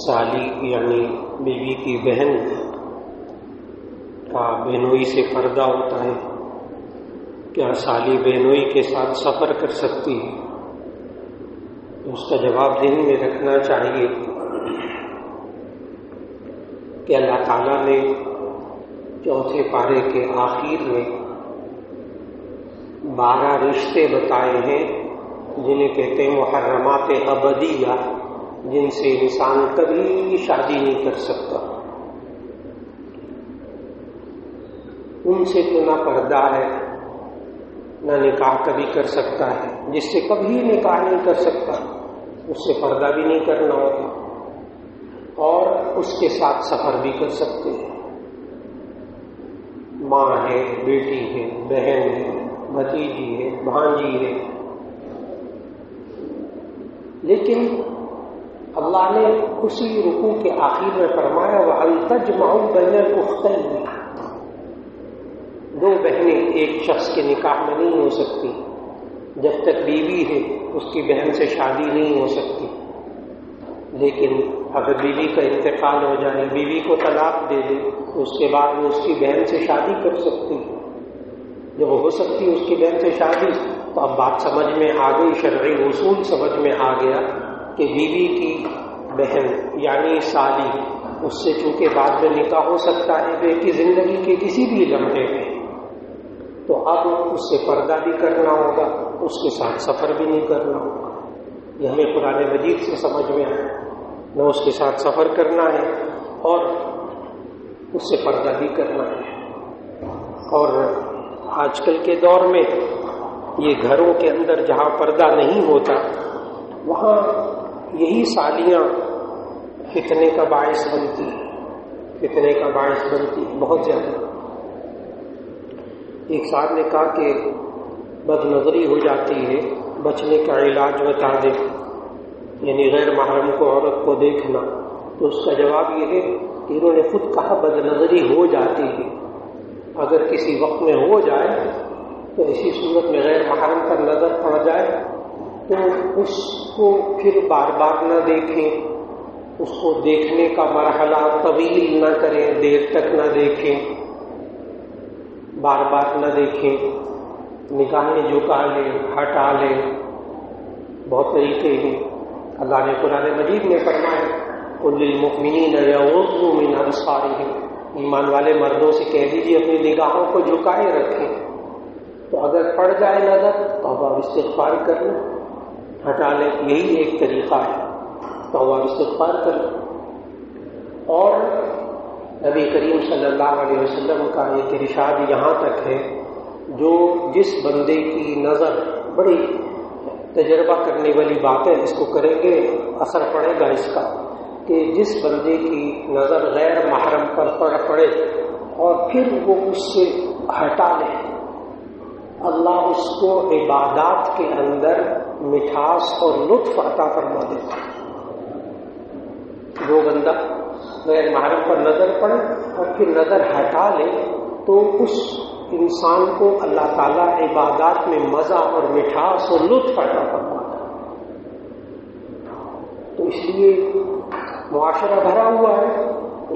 سالی یعنی بیوی کی بہن کا بہنوئی سے پردہ ہوتا ہے. کیا سالی بہنوئی کے ساتھ سفر کر سکتی ہے؟ اس کا جواب ذہن میں رکھنا چاہیے کہ اللہ تعالیٰ نے چوتھے پارے کے آخر میں 12 رشتے بتائے ہیں جنہیں کہتے ہیں محرمات ابدیہ، جن سے انسان کبھی شادی نہیں کر سکتا. ان سے تو نہ پردہ ہے نہ نکاح کبھی کر سکتا ہے. جس سے کبھی نکاح نہیں کر سکتا اس سے پردہ بھی نہیں کرنا ہوتا، اور اس کے ساتھ سفر بھی کر سکتے ہیں. ماں ہے، بیٹی ہے، بہن ہے، بھتیجی ہے، بھانجی ہے. لیکن اللہ نے اسی رکوع کے آخر میں فرمایا وَأَن تَجْمَعُوا بَيْنَ الْأُخْتَيْنِ، 2 بہنیں ایک شخص کے نکاح میں نہیں ہو سکتی. جب تک بیوی ہے اس کی بہن سے شادی نہیں ہو سکتی. لیکن اگر بیوی کا انتقال ہو جائے، بیوی کو طلاق دے دے، تو اس کے بعد وہ اس کی بہن سے شادی کر سکتی. جب ہو سکتی ہے اس کی بہن سے شادی، تو اب بات سمجھ میں آ گئی، شرعی اصول سمجھ میں آ گیا کہ بیوی کی بہن یعنی سالی، اس سے چونکہ بعد میں نکاح ہو سکتا ہے بیوی کی زندگی کے کسی بھی لمحے میں، تو اب اس سے پردہ بھی کرنا ہوگا، اس کے ساتھ سفر بھی نہیں کرنا ہوگا. یہ ہمیں قرآن مجید سے سمجھ میں آئے. نہ اس کے ساتھ سفر کرنا ہے اور اس سے پردہ بھی کرنا ہے. اور آج کل کے دور میں یہ گھروں کے اندر جہاں پردہ نہیں ہوتا وہاں یہی سالیاں فتنے کا باعث بنتی بہت زیادہ. ایک صاحب نے کہا کہ بد نظری ہو جاتی ہے، بچنے کا علاج بتا دے، یعنی غیر محرم کو عورت کو دیکھنا. تو اس کا جواب یہ ہے کہ انہوں نے خود کہا بد نظری ہو جاتی ہے. اگر کسی وقت میں ہو جائے تو اسی صورت میں غیر محرم پر نظر پڑ جائے تو اس کو پھر بار بار نہ دیکھیں، اس کو دیکھنے کا مرحلہ طویل نہ کریں، دیر تک نہ دیکھیں، بار بار نہ دیکھیں، نگاہیں جھکا لیں، ہٹا لیں. بہت طریقے ہیں. اللہ نے قرآن مجید میں فرمایا قُل لِّلْمُؤْمِنِينَ يَغُضُّوا مِنْ أَبْصَارِهِمْ، ایمان والے مردوں سے کہہ دیجیے اپنی نگاہوں کو جھکائے رکھیں. تو اگر پڑ جائے نظر توبہ استغفار کر لیں، ہٹا لیں. یہی ایک طریقہ ہے، توبہ استغفار کر لیں. اور نبی کریم صلی اللہ علیہ وسلم کا ایک ارشاد یہاں تک ہے، جس بندے کی نظر، بڑی تجربہ کرنے والی بات ہے، اس کو کریں گے اثر پڑے گا اس کا، کہ جس بندے کی نظر غیر محرم پر پڑے اور پھر وہ اس سے ہٹا لے، اللہ اس کو عبادات کے اندر مٹھاس اور لطف عطا فرما دیتا. جو بندہ غیر محرم پر نظر پڑے اور پھر نظر ہٹا لے تو اس انسان کو اللہ تعالیٰ عبادات میں مزہ اور مٹھاس اور لطف عطا فرماتا ہے. تو اس لیے معاشرہ بھرا ہوا ہے،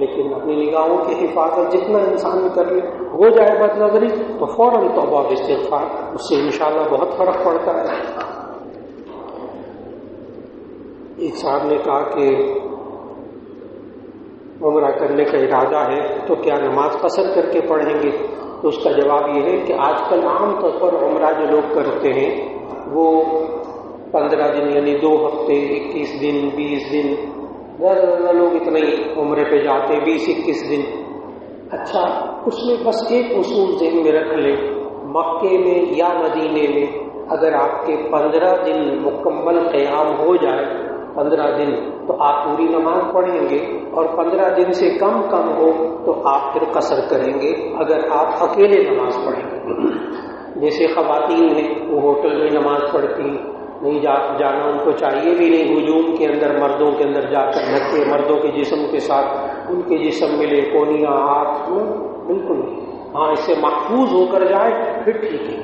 لیکن اپنی نگاہوں کی حفاظت جتنا انسان کر لے، ہو جائے بد نظری تو فوراً توبہ استغفار، اس سے انشاءاللہ بہت فرق پڑتا ہے. ایک صاحب نے کہا کہ عمرہ کرنے کا ارادہ ہے تو کیا نماز قصر کر کے پڑھیں گے؟ تو اس کا جواب یہ ہے کہ آج کل عام طور پر عمرہ جو لوگ کرتے ہیں وہ 15 دن یعنی 2 ہفتے، 21 دن، 20 دن، زیادہ لوگ اتنے ہی عمرے پہ جاتے ہیں، 20-21 دن. اچھا، اس میں بس ایک اصول ذہن میں رکھ لیں، مکے میں یا مدینے میں اگر آپ کے 15 دن مکمل قیام ہو جائے، 15 دن، تو آپ پوری نماز پڑھیں گے، اور 15 دن سے کم ہو تو آپ پھر قصر کریں گے اگر آپ اکیلے نماز پڑھیں گے. جیسے خواتین ہیں وہ ہوٹل میں نماز پڑھتی نہیں، جانا ان کو چاہیے بھی نہیں، ہجوم کے اندر مردوں کے اندر جا کر دھکے مردوں کے جسم کے ساتھ ان کے جسم ملے، کونیاں، ہاتھ، بالکل نہیں. ہاں اس سے محفوظ ہو کر جائے پھر ٹھیک ہے.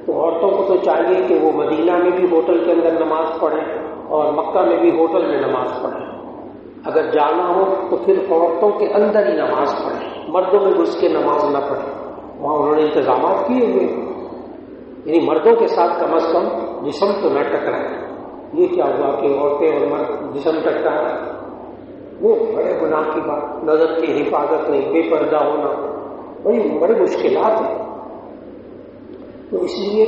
تو عورتوں کو تو چاہیے کہ وہ مدینہ میں بھی ہوٹل کے اندر نماز پڑھیں اور مکہ میں بھی ہوٹل میں نماز پڑھیں. اگر جانا ہو تو پھر عورتوں کے اندر ہی نماز پڑھیں، مردوں میں گھس کے نماز نہ پڑھیں، وہاں انہوں نے انتظامات کیے ہوئے، یعنی مردوں کے ساتھ کم از کم جسم تو نہ ٹکرائے۔ یہ کیا ہوا کہ عورتیں اور مرد جسم ٹکرا رہے، وہ بڑے گناہ کی بات، نظر کی حفاظت نہیں، بے پردہ ہونا، بڑی مشکلات ہیں۔ تو اس لیے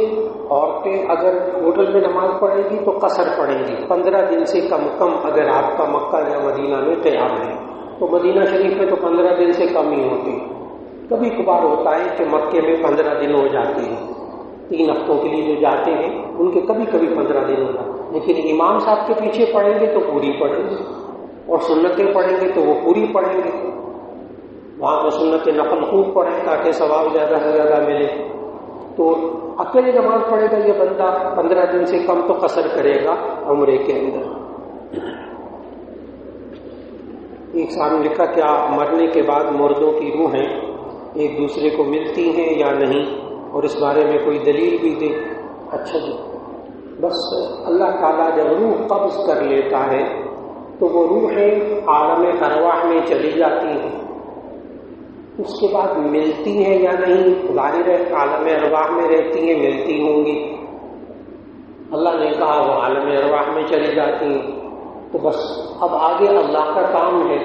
عورتیں اگر ہوٹل میں نماز پڑھیں گی تو قصر پڑھیں گی، 15 دن سے کم اگر آپ کا مکہ یا مدینہ میں قیام ہے تو مدینہ شریف میں تو 15 دن سے کم ہی ہوتی، کبھی کبھار ہوتا ہے کہ مکے میں 15 دن ہو جاتے ہیں، 3 ہفتوں کے لیے جو جاتے ہیں ان کے کبھی 15 دن ہوتا، لیکن امام صاحب کے پیچھے پڑھیں گے تو پوری پڑھیں گے، اور سنتیں پڑھیں گے تو وہ پوری پڑھیں گے، وہاں تو سنت نفل خوب پڑھیں تاکہ ثواب زیادہ سے زیادہ ملے۔ تو اکیلے نماز پڑھے گا یہ بندہ 15 دن سے کم تو قصر کرے گا عمرے کے اندر۔ ایک صاحب نے لکھا کیا مرنے کے بعد مردوں کی روحیں ایک دوسرے کو ملتی ہیں یا نہیں، اور اس بارے میں کوئی دلیل بھی دے۔ اچھا جی، بس اللہ تعالیٰ جب روح قبض کر لیتا ہے تو وہ روحیں عالم ارواح میں چلی جاتی ہیں، اس کے بعد ملتی ہیں یا نہیں، ظاہر ہے عالم ارواح میں رہتی ہیں، ملتی ہوں گی، اللہ نے کہا وہ عالم ارواح میں چلی جاتی ہیں، تو بس اب آگے اللہ کا کام ہے،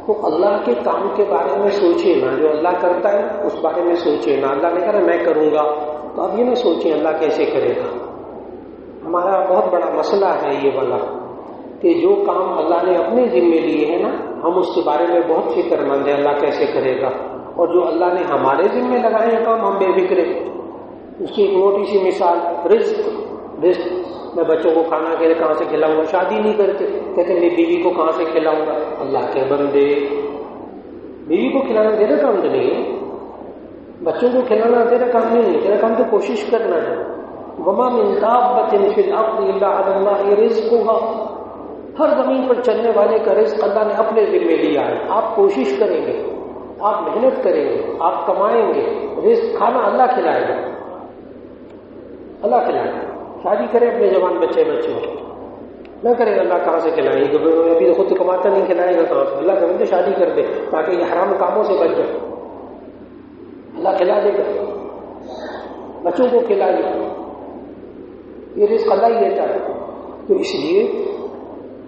تو اللہ کے کام کے بارے میں سوچے نا، جو اللہ کرتا ہے اس بارے میں سوچے نا۔ اللہ نے کہا میں کروں گا، تو اب یہ نہ سوچیں اللہ کیسے کرے گا۔ ہمارا بہت بڑا مسئلہ ہے یہ والا کہ جو کام اللہ نے اپنے ذمے لیے ہیں نا، ہم اس کے بارے میں بہت فکر مند ہیں اللہ کیسے کرے گا، اور جو اللہ نے ہمارے ذمے لگائے ہیں کام ہم بے فکرے۔ اس کی ایک موٹی سی مثال، رزق میں بچوں کو کھانا کہاں سے کھلاؤں گا، شادی نہیں کرتے، کہتے میری بیوی کو کہاں سے کھلاؤں گا۔ اللہ کے بندے، بیوی کو کھلانا تیرا کام تو نہیں ہے، بچوں کو کھلانا تیرا کام نہیں ہے، تیرا کام تو کوشش کرنا ہے۔ وما من دابۃ فی الارض الا علی اللہ رزقھا، ہر زمین پر چلنے والے کا رزق اللہ نے اپنے ذمے لیا ہے، آپ کوشش کریں گے، آپ محنت کریں گے، آپ کمائیں گے، رزق کھانا اللہ کھلائے گا، اللہ کھلائے گا۔ شادی کریں اپنے جوان بچے نہ کریں اللہ کہاں سے کھلائیں گے، ابھی تو خود کماتا نہیں، کھلائے گا کہاں سے؟ اللہ کریں گے شادی کر دے تاکہ یہ حرام کاموں سے بچ جائے، اللہ کھلا دے گا، بچوں کو کھلا دے گا، یہ رزق اللہ ہی دیتا ہے۔ تو اس لیے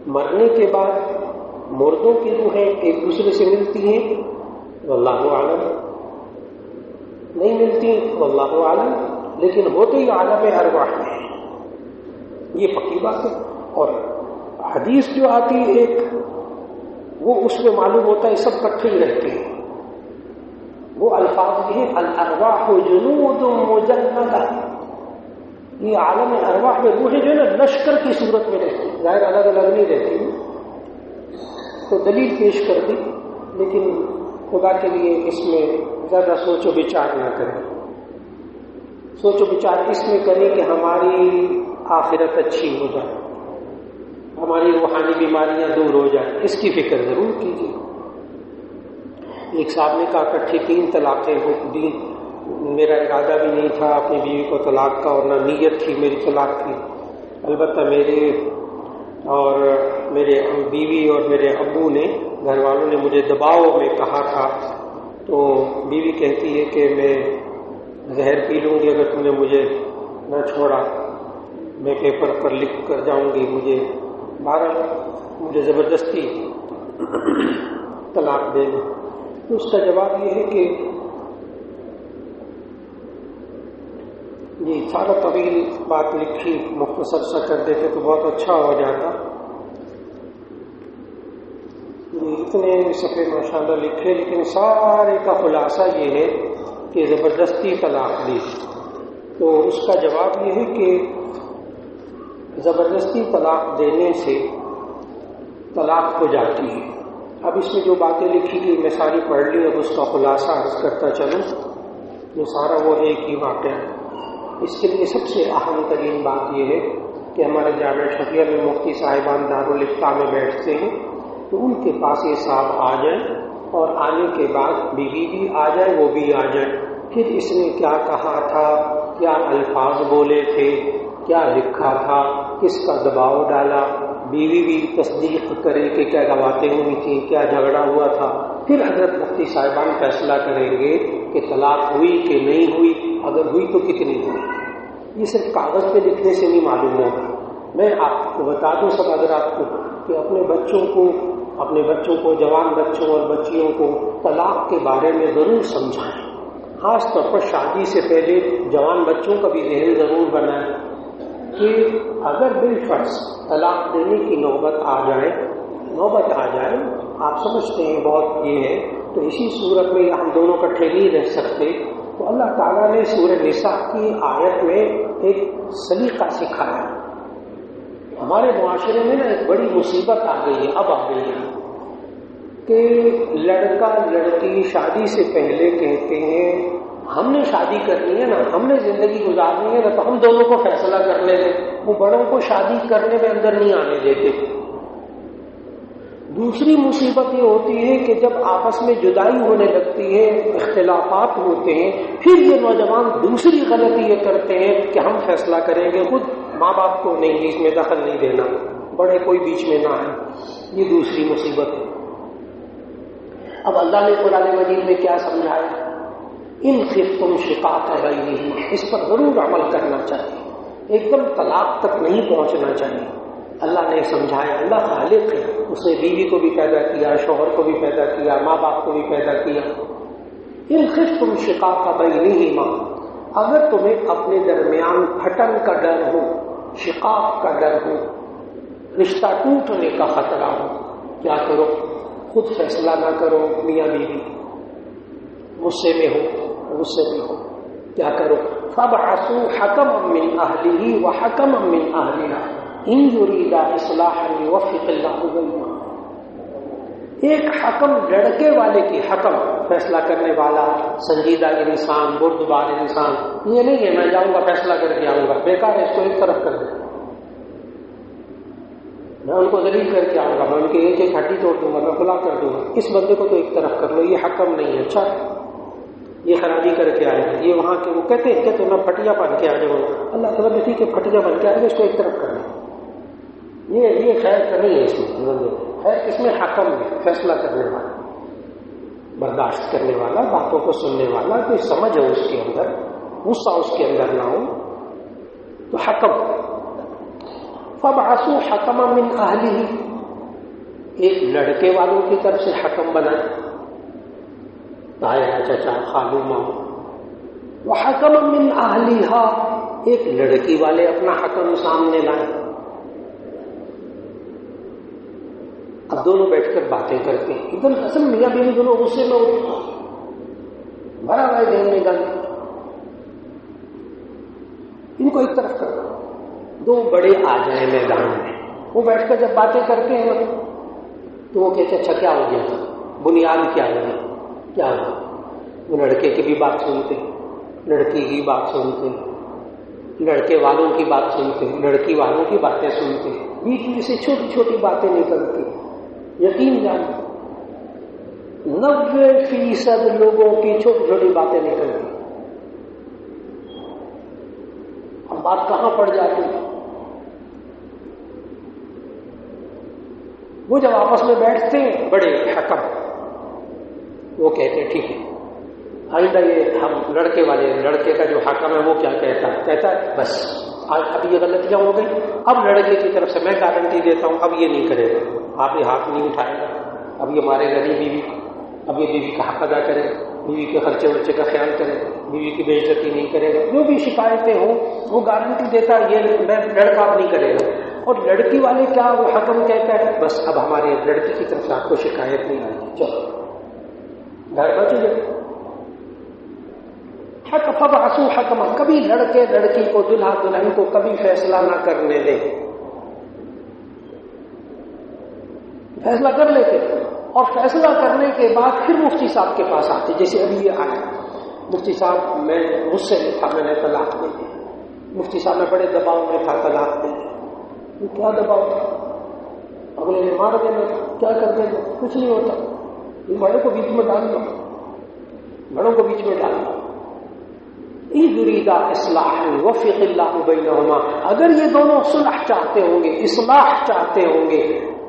مرنے کے بعد مردوں کی روحیں ایک دوسرے سے ملتی ہیں، واللہ عالم، نہیں ملتی واللہ عالم، لیکن ہوتے ہی عالم ارواح میں، یہ پکی بات ہے۔ اور حدیث جو آتی ہے ایک، وہ اس میں معلوم ہوتا ہے سب کٹھے ہی رہتے ہیں، وہ الفاظ یہ ہیں الارواح جنود مجندہ، یہ عالم ارواح میں روحیں جو ہے نا لشکر کی صورت میں رہتی ہیں، ظاہر الگ الگ نہیں رہتی، تو دلیل پیش کر دی، لیکن خدا کے لیے اس میں زیادہ سوچ و بچار نہ کریں، سوچ و بچار اس میں کریں کہ ہماری آخرت اچھی ہو جائے، ہماری روحانی بیماریاں دور ہو جائیں، اس کی فکر ضرور کیجیے۔ ایک صاحب نے کہا کٹھی 3 طلاقیں دی، میرا ارادہ بھی نہیں تھا اپنی بیوی کو طلاق کا، اور نہ نیت تھی میری طلاق کی، البتہ میرے بیوی اور میرے ابو نے، گھر والوں نے مجھے دباؤ میں کہا تھا، تو بیوی کہتی ہے کہ میں زہر پی لوں گی اگر تم نے مجھے نہ چھوڑا، میں پیپر پر لکھ کر جاؤں گی، مجھے زبردستی طلاق دے دو۔ تو اس کا جواب یہ ہے کہ یہ سارا طویل بات لکھی، مختصر سا کر دیتے تو بہت اچھا ہو جاتا، اتنے صفحے ماشاءاللہ لکھے، لیکن سارے کا خلاصہ یہ ہے کہ زبردستی طلاق دی۔ تو اس کا جواب یہ ہے کہ زبردستی طلاق دینے سے طلاق ہو جاتی ہے۔ اب اس میں جو باتیں لکھی تھی میں ساری پڑھ لی، اب اس کا خلاصہ عرض کرتا چلوں، یہ سارا وہ ایک ہی واقعہ ہے۔ اس کے لیے سب سے اہم ترین بات یہ ہے کہ ہمارے جامعہ شفیہ میں مفتی صاحبان دارالافتاء میں بیٹھتے ہیں، تو ان کے پاس یہ صاحب آ جائیں، اور آنے کے بعد بیوی بھی آ جائے، وہ بھی آ جائے، پھر اس نے کیا کہا تھا، کیا الفاظ بولے تھے، کیا لکھا تھا، کس کا دباؤ ڈالا، بیوی بھی تصدیق کرے کہ کیا باتیں ہوئی تھیں، کیا جھگڑا ہوا تھا، پھر حضرت مفتی صاحبان فیصلہ کریں گے کہ طلاق ہوئی کہ نہیں ہوئی، اگر ہوئی تو کتنی ہوئی۔ یہ صرف کاغذ پہ لکھنے سے نہیں معلوم ہوگا۔ میں آپ کو بتا دوں سب حضرات کو کہ اپنے بچوں کو جوان بچوں اور بچیوں کو طلاق کے بارے میں ضرور سمجھائیں، خاص طور پر شادی سے پہلے جوان بچوں کا بھی ذہن ضرور بنائیں کہ اگر بالفرض طلاق دینے کی نوبت آ جائے، آپ سمجھتے ہیں بہت یہ ہے، تو اسی صورت میں ہم دونوں کٹھے نہیں رہ سکتے، تو اللہ تعالیٰ نے سورہ نساء کی آیت میں ایک سلیقہ سکھایا۔ ہمارے معاشرے میں نا ایک بڑی مصیبت آ گئی ہے کہ لڑکا لڑکی شادی سے پہلے کہتے ہیں ہم نے شادی کرنی ہے نا، ہم نے زندگی گزارنی ہے نا، تو ہم دونوں کو فیصلہ کرنے دیں۔ وہ بڑوں کو شادی کرنے میں اندر نہیں آنے دیتے۔ دوسری مصیبت یہ ہوتی ہے کہ جب آپس میں جدائی ہونے لگتی ہے، اختلافات ہوتے ہیں، پھر یہ نوجوان دوسری غلطی یہ کرتے ہیں کہ ہم فیصلہ کریں گے خود، ماں باپ کو نہیں اس میں دخل نہیں دینا، بڑے کوئی بیچ میں نہ آئے۔ یہ دوسری مصیبت ہے۔ اب اللہ نے قرآن مجید میں کیا سمجھایا؟ ان خفتم شقاق بینہما، اس پر ضرور عمل کرنا چاہیے، ایک دم طلاق تک نہیں پہنچنا چاہیے۔ اللہ نے سمجھایا، اللہ خالق ہے، اس نے بیوی کو بھی پیدا کیا، شوہر کو بھی پیدا کیا، ماں باپ کو بھی پیدا کیا۔ ان خفتم شقاق بینہما، اگر تمہیں اپنے درمیان پھٹن کا ڈر ہو، شقاق کا ڈر ہو، رشتہ ٹوٹنے کا خطرہ ہو، کیا کرو؟ خود فیصلہ نہ کرو میاں بیوی، غصے میں ہو، کیا کرو؟ فابعثوا حکما من اہلہ وحکما من اہلہا ان یریدا اصلاحا یوفق اللہ بینہما۔ ایک حکم، لڑکے والے کی حکم، فیصلہ کرنے والا، سنجیدہ انسان، بردبار انسان، یہ نہیں ہے میں جاؤں گا فیصلہ کر کے آؤں گا، بیکار ہے، اس کو ایک طرف کر دیں، میں ان کو ذلیل کر کے آؤں گا، میں ان کی ایک ہڈی توڑ دوں گا، میں کھلا کر دوں گا، اس بندے کو تو ایک طرف کر لو، یہ حکم نہیں ہے۔ اچھا یہ خرابی کر کے آئے گا، یہ وہاں کے وہ کہتے ہیں میں پھٹیا بن کے آ جاؤں گا، اللہ تعالیٰ نے ٹھیک ہے پھٹیا بن کے آئے گا، اس کو ایک طرف کر لیں۔ یہ خیر کا نہیں ہے، اس میں خیر اس میں حکم ہے، فیصلہ کرنے والا، برداشت کرنے والا، باتوں کو سننے والا، کوئی سمجھ ہو اس کے اندر، غصہ اس کے اندر نہ ہو، تو حکم۔ فابعثوا حکما من اہلہ، ایک لڑکے والوں کی طرف سے حکم بنائے، تایا چچا خالو ماں، وحکما من اہلہا، ایک لڑکی والے اپنا حکم سامنے لائیں۔ اب دونوں بیٹھ کر باتیں کرتے ہیں، ایک دم اصل میاں بیوی دونوں غصے میں بھرا ہوا دین میں گل، ان کو ایک طرف کر دو، دو بڑے آ جائیں میدان میں، وہ بیٹھ کر جب باتیں کرتے ہیں تو وہ کہتے اچھا کیا ہو گیا، بنیاد کیا ہوا؟ وہ لڑکے کی بھی بات سنتے، لڑکی کی بات سنتے، لڑکے والوں کی بات سنتے، لڑکی والوں کی باتیں سنتے، بیچ میں سے چھوٹی چھوٹی باتیں نکلتی۔ یقین جان 90% لوگوں کی چھوٹی چھوٹی باتیں نکلتی، اب بات کہاں پڑ جاتی؟ وہ جب آپس میں بیٹھتے ہیں بڑے حکم، وہ کہتے ہیں ٹھیک ہے آئندہ یہ ہم لڑکے کا جو حکم ہے وہ کیا کہتا ہے بس اب یہ غلطیاں ہو گئی، اب لڑکے کی طرف سے میں گارنٹی دیتا ہوں اب یہ نہیں کرے گا، آپ یہ ہاتھ نہیں اٹھائے گا، اب یہ مارے گا نہیں بیوی کو، اب یہ بیوی کا حق ادا کرے، بیوی کے خرچے ورچے کا خیال کرے، بیوی کی بے عزتی نہیں کرے گا، جو بھی شکایتیں ہوں وہ گارنٹی دیتا ہے یہ لڑکا اب نہیں کرے گا۔ اور لڑکی والے کیا وہ حکم کہتا ہے بس اب ہمارے لڑکی کی طرف سے آپ کو شکایت نہیں آئے گی، چلو گھر بچ گئے۔ فابعثوا حکما، کبھی لڑکی کو دلہا دلہن کو کبھی فیصلہ نہ کرنے دیں، فیصلہ کر لیتے اور فیصلہ کرنے کے بعد پھر مفتی صاحب کے پاس آتے، جیسے ابھی یہ آیا مفتی صاحب میں غصے میں تھا، میں نے طلاق دے دی، مفتی صاحب میں بڑے دباؤ میں تھا، طلاق دے دی، کیا دباؤ تھا؟ اگلے نے مار دینا تھا، کیا کر دیں گے؟ کچھ نہیں ہوتا، یہ بڑوں کو بیچ میں ڈال دو، بڑوں کو بیچ میں ڈال دو، ان یریدا اصلاحا یوفق اللہ بینہما، اگر یہ دونوں صلح چاہتے ہوں گے، اصلاح چاہتے ہوں گے،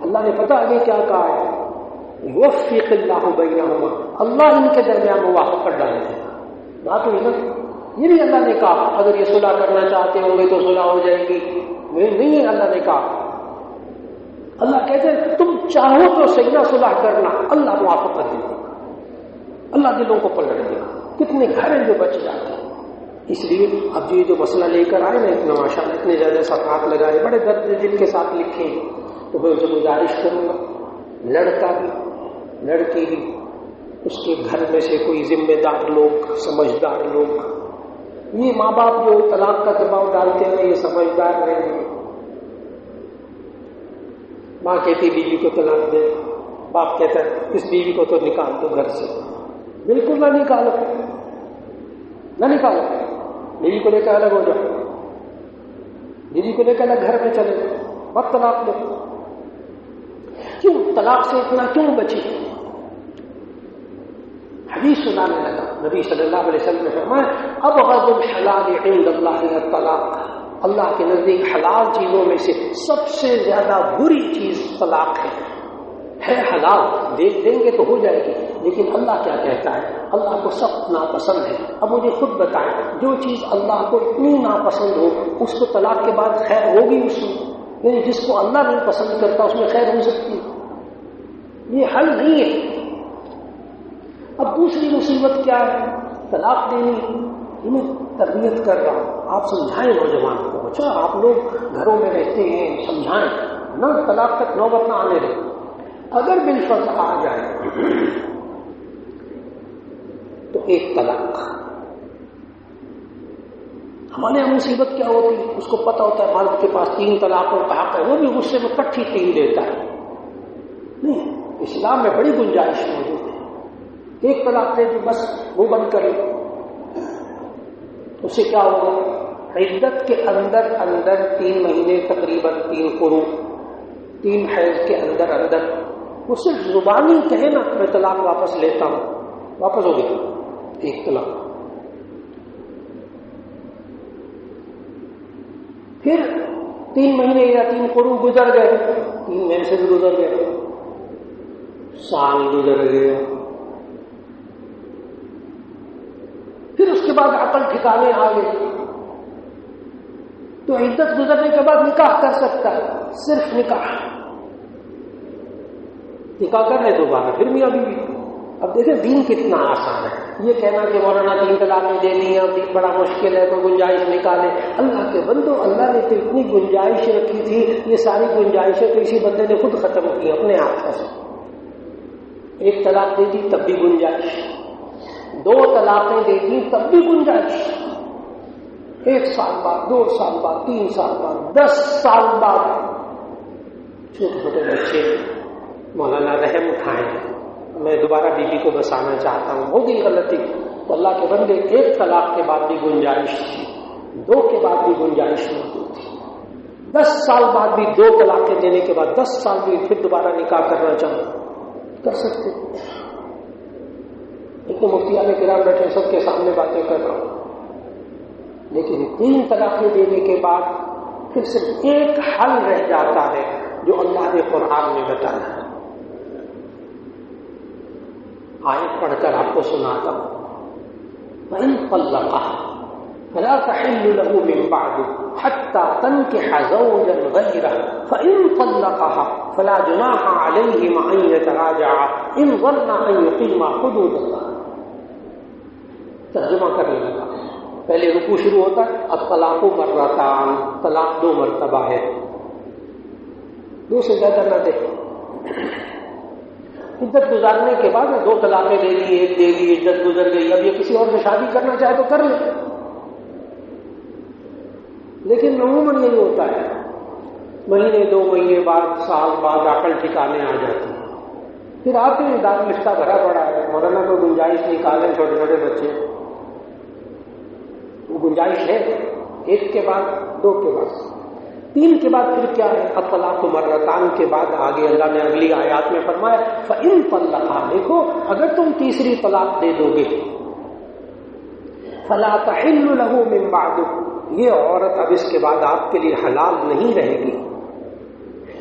اللہ نے پتہ آگے کیا کہا ہے، یوفق اللہ بینہما، اللہ ان کے درمیان موافقت ڈالے گا. بات ہوئی نا، یہ بھی اللہ نے کہا اگر یہ صلح کرنا چاہتے ہوں گے تو صلح ہو جائے گی. نہیں، اللہ نے کہا، اللہ کہتے ہیں تم چاہو تو صحیح نہ صلح کرنا، اللہ موافقت دے گا، اللہ دلوں کو پلٹ دے گا. کتنے گھر ہیں جو بچ جاتے ہیں. اس لیے اب جو مسئلہ لے کر آئے نا، اتنا ماشاء اللہ اتنے زیادہ صفحات لگائے، بڑے درد دل کے ساتھ لکھے، تو میں اسے گزارش کروں گا، لڑکا بھی لڑکی بھی، اس کے گھر میں سے کوئی ذمہ دار لوگ، سمجھدار لوگ، یہ ماں باپ جو طلاق کا دباؤ ڈالتے ہیں یہ سمجھدار نہیں. ماں کہتی بیوی کو طلاق دے، باپ کہتا ہے اس بیوی کو تو نکال دو گھر سے. بالکل نہ نکالو، نہ نکالو، بیوی کو لے کے الگ ہو جاؤ، بیوی کو لے کے الگ گھر میں چلے جاؤ، مت طلاق دو. کیوں طلاق سے اتنا کیوں بچی؟ حدیث سنانے لگا نبی صلی اللہ علیہ وسلم نے فرمایا ابغض الحلال عند اللہ الطلاق، اللہ کے نزدیک حلال چیزوں میں سے سب سے زیادہ بری چیز طلاق ہے حلال، دیکھ دیں گے تو ہو جائے گی، لیکن اللہ کیا کہتا ہے، اللہ کو سخت ناپسند ہے. اب مجھے خود بتائیں، جو چیز اللہ کو اتنی ناپسند ہو اس کو طلاق کے بعد خیر ہوگی اس میں؟ یعنی جس کو اللہ نہیں پسند کرتا اس میں خیر ہو سکتی؟ یہ حل نہیں ہے. اب دوسری مصیبت کیا ہے، طلاق دینی. میں تربیت کر رہا ہوں، آپ سمجھائیں نوجوان کو، اچھا آپ لوگ گھروں میں رہتے ہیں، سمجھائیں نہ، طلاق تک نوبت نہ آنے دیں. اگر بالفرض آ جائے تو ایک طلاق، ہمارے یہاں مصیبت کیا ہوتی ہے، اس کو پتہ ہوتا ہے مالک کے پاس 3 طلاقوں کا حق ہے، وہ بھی غصے میں کٹھی 3 دیتا ہے. نہیں، اسلام میں بڑی گنجائش موجود ہے. ایک طلاق دے دی بس وہ بند کرے، اس سے کیا ہوگا، عدت کے اندر 3 مہینے تقریباً 3 قروء 3 حیض کے اندر وہ صرف زبانی کہے نا میں طلاق واپس لیتا ہوں، واپس ہو گئی ایک طلاق. پھر 3 مہینے یا 3 قروء گزر گئے، 3 مہینے سے بھی گزر گئے، سال گزر گئے، پھر اس کے بعد عقل ٹھکانے آ گئے تو عدت گزرنے کے بعد نکاح کر سکتا ہے، صرف نکاح کر لے دوبارہ پھر میاں بیوی. اب دیکھیں دین کتنا آسان ہے. یہ کہنا کہ مولانا 3 طلاقیں دینی ہے دین بڑا مشکل ہے، تو گنجائش نکالے. اللہ کے بندو، اللہ نے تو اتنی گنجائش رکھی تھی، یہ ساری گنجائشیں تو اسی بندے نے خود ختم کی اپنے آپ سے. ایک طلاق دے دی تب بھی گنجائش، 2 طلاقیں دے دی تب بھی گنجائش، 1 سال بعد، 2 سال بعد، 3 سال بعد، 10 سال بعد. چھوٹے چھوٹے بچے مولانا رحم اٹھائیں، میں دوبارہ بیوی کو بسانا چاہتا ہوں، ہو گئی غلطی. تو اللہ کے بندے 1 طلاق کے بعد بھی گنجائش تھی، 2 کے بعد بھی گنجائش موجود تھی، 10 سال بعد بھی 2 طلاقیں دینے کے بعد 10 سال بھی پھر دوبارہ نکاح کرنا چاہوں کر سکتے. ایک تو مفتیان کرام بیٹھے سب کے سامنے باتیں کر رہا ہوں، لیکن 3 طلاقیں دینے کے بعد پھر صرف ایک حل رہ جاتا ہے جو اللہ نے قرآن میں بتایا ہے. آیت پڑھ کر آپ کو سناتا ہوں. فَإِن طَلَّقَهَا فَلَا تَحِلُّ لَهُ مِن بَعْدُ حَتَّى تَنكِحَ زَوْجًا غَيْرَهُ فَإِن طَلَّقَهَا فَلَا جُنَاحَ عَلَيْهِمَا أَن يَتَرَاجَعَا إِن ظَنَّا أَن يُقِيمَا حُدُودَ اللَّهِ. ترجمہ کرنے لگا. پہلے رکوع شروع ہوتا ہے، الطلاق مرتان، طلاق 2 مرتبہ ہے، 2 سے زیادہ نہ دے. عدت گزارنے کے بعد 2 طلاقیں دے دی، 1 دے دی، عدت گزر گئی، اب یہ کسی اور سے شادی کرنا چاہے تو کر لے. لیکن عموماً یہی ہوتا ہے، مہینے 2 مہینے بعد، سال بعد عقل ٹھکانے آ جاتی ہے. پھر آپ کے دار لفتہ بھرا پڑا ہے، مولانا کو گنجائش نکالیں، چھوٹے چھوٹے بچے، وہ گنجائش ہے 1 کے بعد، 2 کے بعد، 3 کے بعد پھر کیا ہے، الطلاق مرتان کے بعد آگے اللہ نے اگلی آیات میں فرمایا فَإِن طَلَّقَهَا. دیکھو اگر تم تیسری طلاق دے دو گے فلا تحل له من بعد، یہ عورت اب اس کے بعد آپ کے لیے حلال نہیں رہے گی،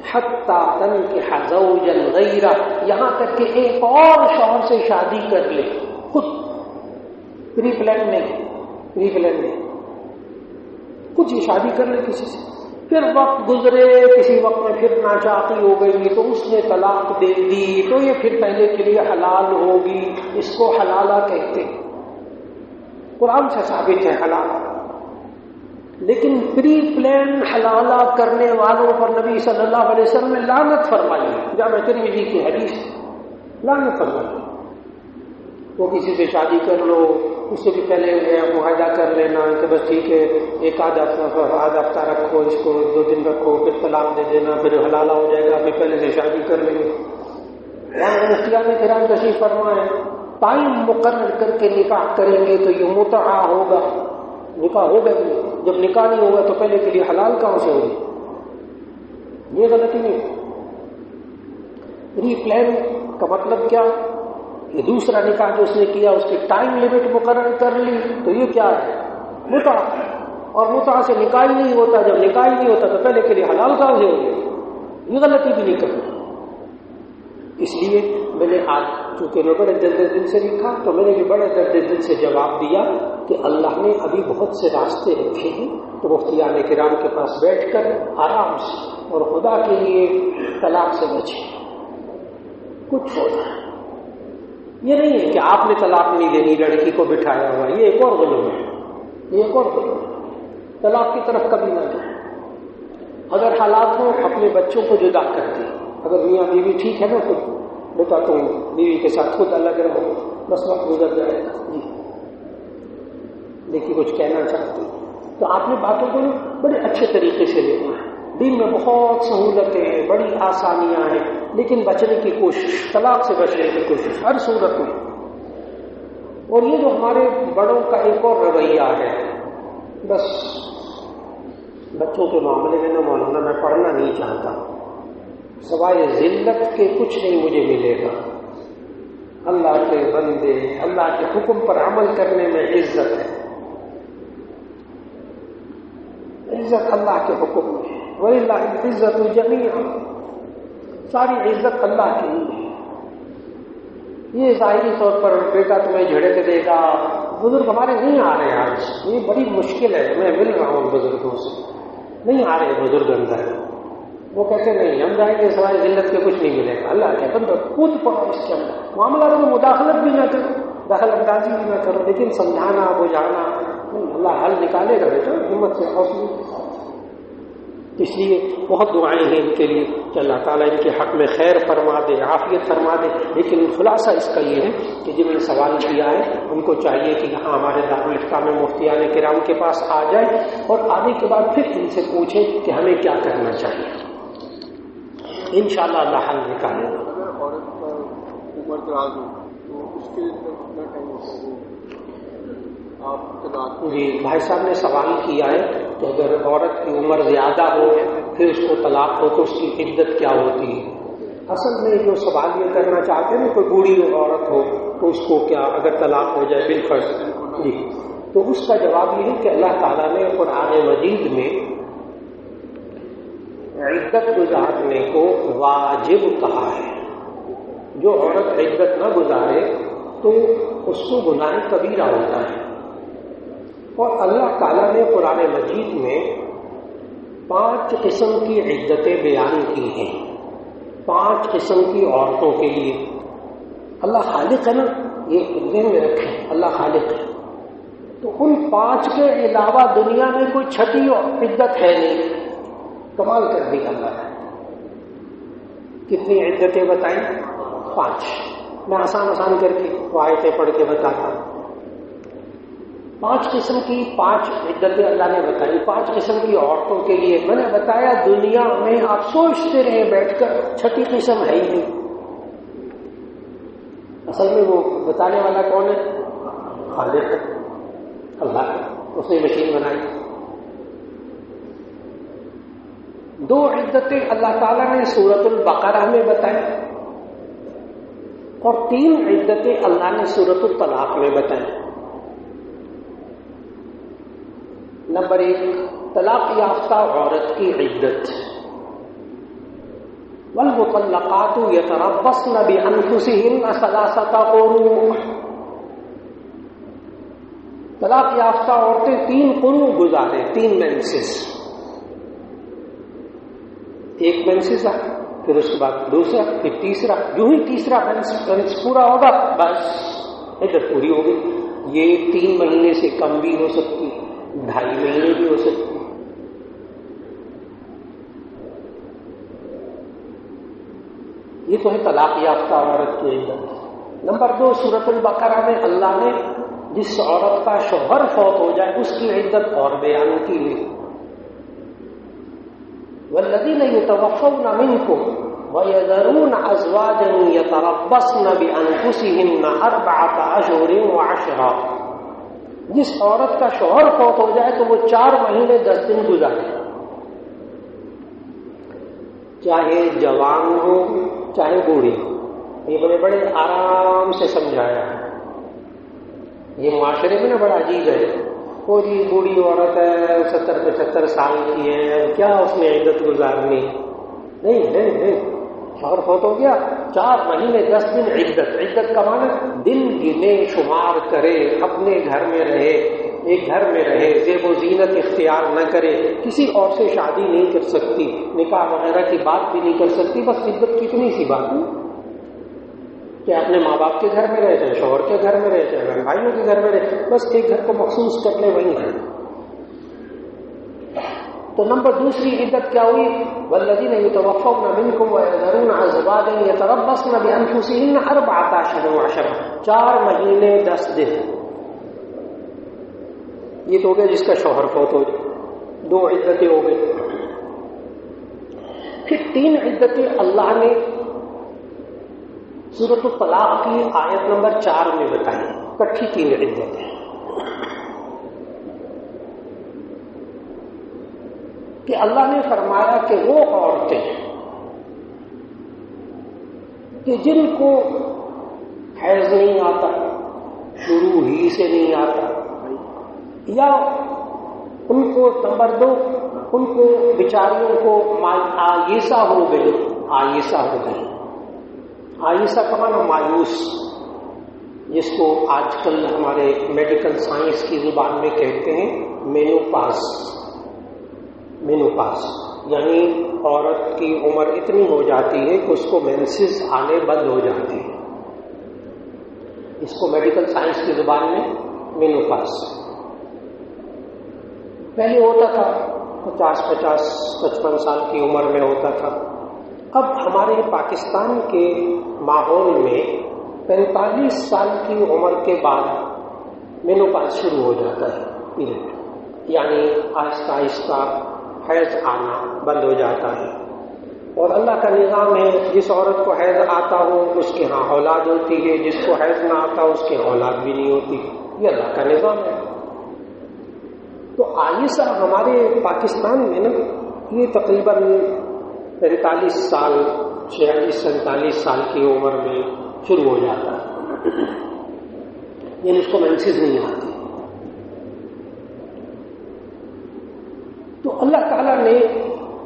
حتی تنکح زوجا غیرہ، یہاں تک کہ ایک اور شوہر سے شادی کر لے، خود پری پلان نہیں، کچھ شادی کر لے کسی سے، پھر وقت گزرے، کسی وقت میں پھر ناچاقی ہو گئی تو اس نے طلاق دے دی، تو یہ پھر پہلے کے لیے حلال ہوگی، اس کو حلالہ کہتے ہیں، قرآن سے ثابت ہے حلال۔ لیکن پری پلان حلالہ کرنے والوں پر نبی صلی اللہ علیہ وسلم نے لعنت فرمائی، جامع ترمذی کی حدیث، لعنت فرمائی۔ وہ کسی سے شادی کر لو، اس سے بھی پہلے معاہدہ کر لینا کہ بس ٹھیک ہے ایک آدھ ہفتہ رکھو، اس کو 2 دن رکھو، پھر طلاق دے دینا، پھر حلالہ ہو جائے گا، پھر پہلے سے شادی کر لیں گے۔ وہاں مفتیان کرام تشریف فرما ہے، ٹائم مقرر کر کے نکاح کریں گے تو یہ متعہ ہوگا، نکاح ہوگا نہیں، جب نکاح نہیں ہوگا تو پہلے کے لیے حلال کہاں سے ہوگی؟ یہ غلطی نہیں۔ ری پلان کا مطلب کیا؟ یہ دوسرا نکاح جو اس نے کیا اس کی ٹائم لمٹ مقرر کر لی، تو یہ کیا ہے؟ متعہ، اور متعہ سے نکاح ہی نہیں ہوتا، جب نکاح ہی نہیں ہوتا تو پہلے کے لیے حلال کہاں سے ہوگی؟ یہ غلطی بھی نہیں کرنا۔ اس لیے میں نے آج چونکہ میں بڑے درد دل سے لکھا تو میں نے بھی بڑے درد دل سے جواب دیا کہ اللہ نے ابھی بہت سے راستے رکھے ہیں، تو مفتیان کرام کے پاس بیٹھ کر آرام سے اور خدا کے لیے طلاق سے بچے، کچھ ہو جائے۔ یہ نہیں ہے کہ آپ نے طلاق نہیں دینی، لڑکی کو بٹھایا ہوا، یہ ایک اور ظلم ہے، یہ ایک اور ظلم ہے۔ طلاق کی طرف کبھی نہ جائیں۔ اگر حالات ہوں اپنے بچوں کو جدا کر دیں، اگر میاں بیوی ٹھیک ہے نا تو بیٹا تم بیوی کے ساتھ خود الگ رہو، بس وقت گزر جائے گا۔ جی دیکھیے کچھ کہنا چاہتے ہیں تو آپ نے باتوں کو بڑے اچھے طریقے سے لینا ہے۔ دین میں بہت سہولتیں ہیں، بڑی آسانیاں ہیں، لیکن بچنے کی کوشش، طلاق سے بچنے کی کوشش ہر صورت میں۔ اور یہ جو ہمارے بڑوں کا ایک اور رویہ ہے، بس بچوں کے معاملے میں نہ مولانا میں پڑھنا نہیں چاہتا، سوائے ذلت کے کچھ نہیں مجھے ملے گا۔ اللہ کے بندے، اللہ کے حکم پر عمل کرنے میں عزت ہے، عزت اللہ کے حکم میں ہے۔ وَلِلَّهِ الْعِزَّةُ جَمِيعًا، ساری عزت اللہ کی ہے۔ یہ ظاہری طور پر بیٹا تمہیں جھڑک دے گا، بزرگ ہمارے نہیں آ رہے آج، یہ بڑی مشکل ہے، میں مل رہا ہوں بزرگوں سے، نہیں آ رہے بزرگ اندر، وہ کہتے نہیں ہم جائیں گے سوائے ذلت کے کچھ نہیں ملے گا۔ اللہ کے بندہ خود پڑھو اس کے اندر، معاملات میں مداخلت بھی نہ کرو، دخل اندازی بھی نہ کرو، لیکن سمجھانا بجھانا، اللہ حل نکالے گا بیٹا، ہمت سے حوصلے۔ اس لیے بہت دعائیں ہیں ان کے لیے کہ اللہ تعالیٰ ان کے حق میں خیر فرما دے، عافیت فرما دے۔ لیکن خلاصہ اس کا یہ ہے کہ جن نے سوال کیا ہے ان کو چاہیے کہ یہاں ہمارے دارالفتہ میں مفتیان کرام کے پاس آ جائیں اور آنے کے بعد پھر ان سے پوچھیں کہ ہمیں کیا کرنا چاہیے، انشاءاللہ اللہ حل نکالے گا۔ اگر عورت پر عمر دراز ہو تو اس کے لیے کتنا ٹائم ہوتا ہے؟ آپ جی بھائی صاحب نے سوال کیا ہے کہ اگر عورت کی عمر زیادہ ہو پھر اس کو طلاق ہو تو اس کی عدت کیا ہوتی ہے؟ اصل میں جو سوال یہ کرنا چاہتے ہیں کوئی بوڑھی عورت ہو تو اس کو کیا اگر طلاق ہو جائے بالفرض، جی تو اس کا جواب یہ ہے کہ اللہ تعالیٰ نے قرآن مجید میں عدت گزارنے کو واجب کہا ہے۔ جو عورت عدت نہ گزارے تو اس کو گناہ کبیرہ ہوتا ہے، اور اللہ تعالیٰ نے قرآن مجید میں 5 قسم کی عدتیں بیان کی ہیں، 5 قسم کی عورتوں کے لیے۔ اللہ خالق ہے نا، یہ ذہن میں رکھیں، اللہ خالق ہے، تو ان 5 کے علاوہ دنیا میں کوئی چھٹی عدت ہے نہیں۔ کمال کر دی اللہ نے۔ کتنی عدتیں بتائیں؟ 5۔ میں آسان کر کے آیتیں پڑھ کے بتاتا ہوں۔ 5 قسم کی 5 عدتیں اللہ نے بتائی، 5 قسم کی عورتوں کے لیے۔ میں نے بتایا دنیا میں آپ سوچتے رہے بیٹھ کر 6ٹھی قسم ہے ہی نہیں۔ اصل میں وہ بتانے والا کون ہے؟ خالق ہے، اللہ ہے، اس نے مشین بنائی۔ 2 عدتیں اللہ تعالیٰ نے سورۃ البقرہ میں بتائی، اور 3 عدتیں اللہ نے سورۃ الطلاق میں بتائی۔ نمبر 1 طلاق یافتہ عورت کی عدت. والمطلقات یتربصن بانفسهن ثلاثة قروء. طلاق یافتہ عورتیں 3 قروء گزارے، 3 مینسز. ایک مینسز پھر اس کے بعد دوسرا، پھر تیسرا. جو ہی تیسرا مینس پورا ہوگا بس عدت پوری ہوگی. یہ 3 مہینے سے کم بھی ہو سکتی، 2.5 مہینے بھی ہو سکتی. یہ تو ہے طلاق یافتہ عورت کی عدت. نمبر 2 سورۃ البقرہ میں اللہ نے جس عورت کا شوہر فوت ہو جائے اس کی عدت اور بیان کی ہے. والذین یتوفون منکم وَيَذَرُونَ أَزْوَاجًا يَتَرَبَّصْنَ بِأَنفُسِهِنَّ 4 أَشْهُرٍ و10. جس عورت کا شوہر فوت ہو جائے تو وہ 4 مہینے 10 دن گزارے، چاہے جوان ہو چاہے بوڑھی ہو. یہ بڑے آرام سے سمجھایا ہے. یہ معاشرے میں نا بڑا عجیب ہے. وہ جی بوڑھی عورت ہے 70-75 سال کی ہے، کیا اس نے عدت گزارنی؟ نہیں. شوہر فوت ہو گیا 4 مہینے 10 دن عدت. عدت کا معنی دن گنے شمار کرے، اپنے گھر میں رہے، ایک گھر میں رہے، زیب و زینت اختیار نہ کرے، کسی اور سے شادی نہیں کر سکتی، نکاح وغیرہ کی بات بھی نہیں کر سکتی. بس عدت کتنی سی بات ہے کہ اپنے ماں باپ کے گھر میں رہے، چاہے شوہر کے گھر میں رہے، چاہے بھائیوں کے گھر میں رہے، بس ایک گھر کو مخصوص کر لے وہی ہے. تو نمبر 2 عدت کیا ہوئی؟ والذین یتوفون منکم ویذرون ازواجا یتربصن بانفسهن 4 أشهر و10. 4 مہینے 10 دن. یہ تو ہو گیا جس کا شوہر فوت ہو جائے. 2 عدتیں ہو گئی. پھر 3 عدتیں اللہ نے سورۃ الطلاق کی آیت نمبر 4 میں بتائی. کٹھی 3 عدتیں کہ اللہ نے فرمایا کہ وہ عورتیں کہ جن کو حیض نہیں آتا، شروع ہی سے نہیں آتا، یا ان کو نمبر 2 ان کو بیچاریوں کو آئیسہ ہو گئی. آئیسہ کا معنی مایوس، جس کو آج کل ہمارے میڈیکل سائنس کی زبان میں کہتے ہیں مینوپاز. یعنی عورت کی عمر اتنی ہو جاتی ہے کہ اس کو مینسز آنے بند ہو جاتی ہے. اس کو میڈیکل سائنس کی زبان میں مینوپاز. پہلے ہوتا تھا 50-55 سال کی عمر میں ہوتا تھا. اب ہمارے پاکستان کے ماحول میں 45 سال کی عمر کے بعد مینوپاز شروع ہو جاتا ہے پیریڈ. یعنی آہستہ آہستہ حیض آنا بند ہو جاتا ہے. اور اللہ کا نظام ہے جس عورت کو حیض آتا ہو اس کے ہاں اولاد ہوتی ہے، جس کو حیض نہ آتا اس کے اولاد بھی نہیں ہوتی. یہ اللہ کا نظام ہے. تو عائشہ ہمارے پاکستان میں نا یہ تقریباً 45 سال 46-47 سال کی عمر میں شروع ہو جاتا ہے. یعنی اس کو مینسز نہیں آتی. تو اللہ تعالیٰ نے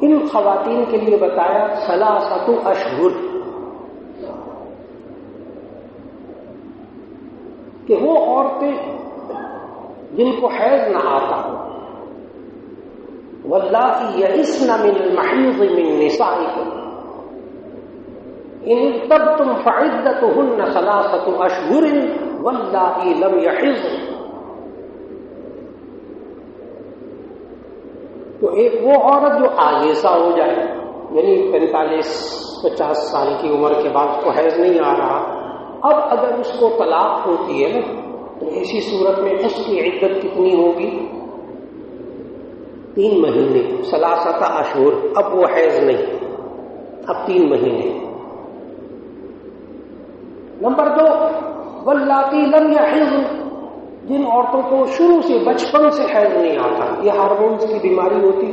ان خواتین کے لیے بتایا 3 أشهر کہ وہ عورتیں جن کو حیض نہ آتا ہو، واللاتی یئسن من المحیض من نسائکم ان ارتبتم فعدتهن 3 أشهر واللاتی لم یحضن. تو ایک وہ عورت جو آئیسہ ہو جائے، یعنی 45-50 سال کی عمر کے بعد کو حیض نہیں آ رہا، اب اگر اس کو طلاق ہوتی ہے نا تو اسی صورت میں اس کی عدت کتنی ہوگی؟ 3 مہینے 3 أشهر. اب وہ حیض نہیں، اب 3 مہینے. نمبر 2 واللاتی لم یحضن، جن عورتوں کو شروع سے بچپن سے حیض نہیں آتا. یہ ہارمونز کی بیماری ہوتی،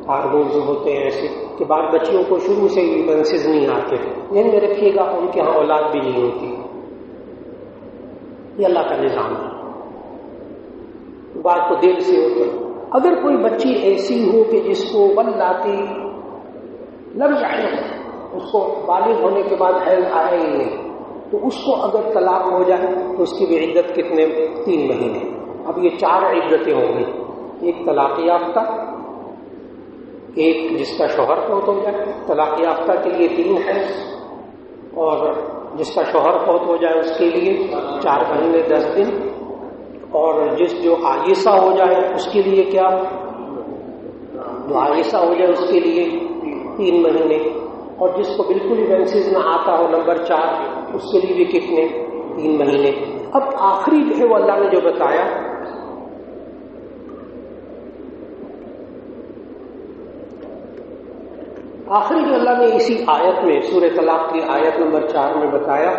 ہارمونز ہوتے ہیں ایسے کہ بعض بچیوں کو شروع سے ہی مینسز نہیں آتے. ذہن میں رکھیے گا ان کے ہاں اولاد بھی نہیں ہوتی. یہ اللہ کا نظام ہے. بات تو دیر سے ہوتی اگر کوئی بچی ایسی ہو کہ جس کو واللاتی لم یحضن، اس کو بالغ ہونے کے بعد حیض آیا ہی نہیں، تو اس کو اگر طلاق ہو جائے تو اس کی بھی عدت کتنے؟ 3 مہینے۔ اب یہ 4 عدتیں ہوں گی، ایک طلاق یافتہ، ایک جس کا شوہر فوت ہو جائے، طلاق یافتہ کے لیے 3 حیض، اور جس کا شوہر فوت ہو جائے اس کے لیے 4 مہینے 10 دن، اور جو عائشہ ہو جائے اس کے لیے کیا؟ جو عائشہ ہو جائے اس کے لیے 3 مہینے، اور جس کو بالکل ہی مینسز نہ آتا ہو نمبر 4 اس کے لیے بھی کتنے؟ 3 مہینے۔ اب آخری جو ہے وہ اللہ نے جو بتایا، آخری جو اللہ نے اسی آیت میں سورہ طلاق کی آیت نمبر 4 میں بتایا،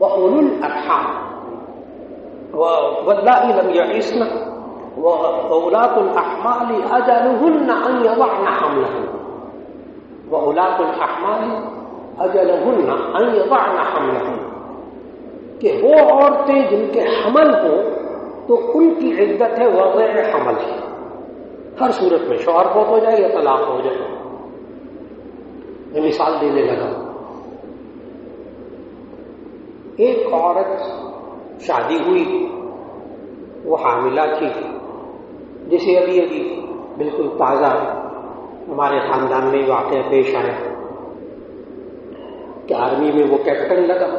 وَأُولُو الْأَرْحَامِ وَاللَّائِي لَمْ يَئِسْنَ وَأُولَاتُ الْأَحْمَالِ أَجَلُهُنَّ أَن يَضَعْنَ حَمْلَهُنَّ وَأُولَاتُ الْأَحْمَالِ أَجَلُهُنَّ أَن يَضَعْنَ حَمْلَهُنَّ، کہ وہ عورتیں جن کے حمل ہو تو ان کی عدت ہے وضع حمل ہے۔ ہر صورت میں شوہر فوت ہو جائے یا طلاق ہو جائے۔ میں مثال دینے لگا، ایک عورت شادی ہوئی، وہ حاملہ تھی، جسے ابھی بالکل تازہ ہمارے خاندان میں واقعہ پیش آیا کہ آرمی میں وہ کیپٹن لگا،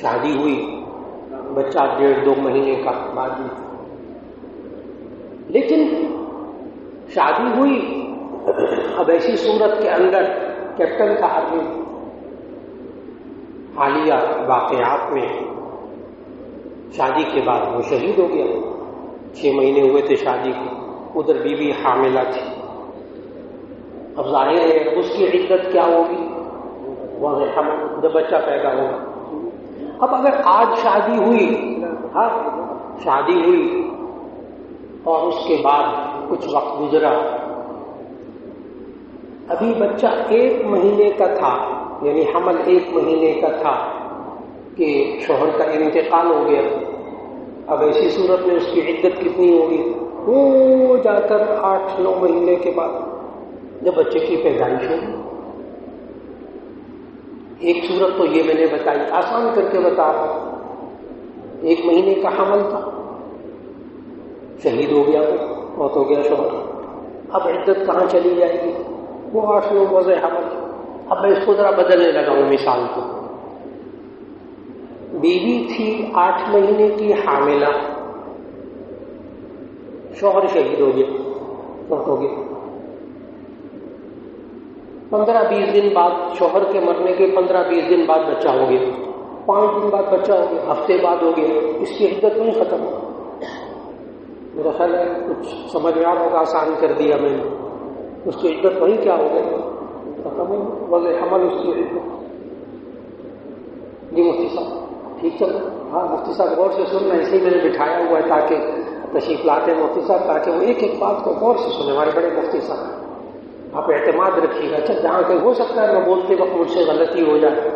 شادی ہوئی، بچہ 1.5-2 مہینے کا بعد میں، لیکن شادی ہوئی، اب ایسی صورت کے اندر کیپٹن کا آدمی حالیہ واقعات میں شادی کے بعد وہ شہید ہو گیا، 6 مہینے ہوئے تھے شادی کو، ادھر بیوی حاملہ تھی۔ اب ظاہر ہے اس کی عدت کیا ہوگی؟ واضح حمل، جب بچہ پیدا ہوگا۔ اب اگر آج شادی ہوئی، ہاں شادی ہوئی اور اس کے بعد کچھ وقت گزرا، ابھی بچہ 1 مہینے کا تھا، یعنی حمل 1 مہینے کا تھا کہ شوہر کا انتقال ہو گیا، اب ایسی صورت میں اس کی عدت کتنی ہوگی؟ وہ جا کر 8-9 مہینے کے بعد جب بچے کی پیدائش ہوگی۔ ایک صورت تو یہ میں نے بتائی، آسان کر کے بتا رہا ہوں، 1 مہینے کا حمل تھا، شہید ہو گیا، موت ہو گیا شوہر، اب عدت کہاں چلی جائے گی؟ وہ 8-9 وضع حمل۔ اب میں اس کو ذرا بدلنے لگا ہوں مثال کو، بیوی تھی 8 مہینے کی حاملہ، شوہر شہید ہو گیا، موت ہو گیا، 15-20 دن بعد، شوہر کے مرنے کے 15-20 دن بعد بچہ ہو گیا، 5 دن بعد بچہ ہو گیا، ہفتے بعد ہو گیا، اس کی عدت نہیں ختم ہو۔ میرا خیال ہے کچھ سمجھ میں آ رہا ہوگا، آسان کر دیا میں نے، اس کی عدت وہی کیا ہو گئی؟ ختم ہو، وضع حمل اس کی عدت۔ جی مفتی صاحب ٹھیک چل رہا؟ ہاں مفتی صاحب غور سے سننا، اسی میں نے بٹھایا ہوا ہے تاکہ تشریف لاتے ہیں مفتی صاحب، تاکہ وہ ایک ایک بات کو غور سے سنیں، ہمارے بڑے مفتی صاحب، آپ اعتماد رکھیے گا۔ اچھا جہاں کہ ہو سکتا ہے میں بولتے وقت مجھ سے غلطی ہو جائے،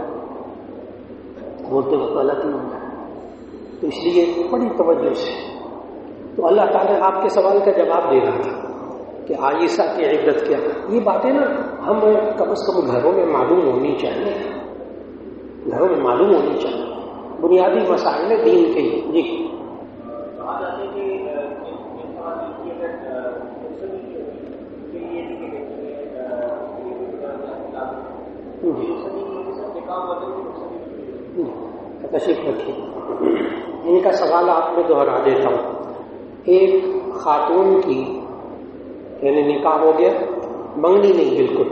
بولتے وقت غلطی ہو جائے، تو اس لیے بڑی توجہ سے۔ تو اللہ تعالیٰ آپ کے سوال کا جواب دے رہا تھا کہ عائشہ کی عدت کیا، یہ باتیں نا ہم کم از کم گھروں میں معلوم ہونی چاہیے، گھروں میں معلوم ہونی چاہیے، بنیادی مسائل دین کے۔ جی تشریف رکھیے، ان کا سوال آپ میں دوہرا دیتا ہوں۔ ایک خاتون کی یعنی نکاح ہو گیا، منگنی نہیں، بالکل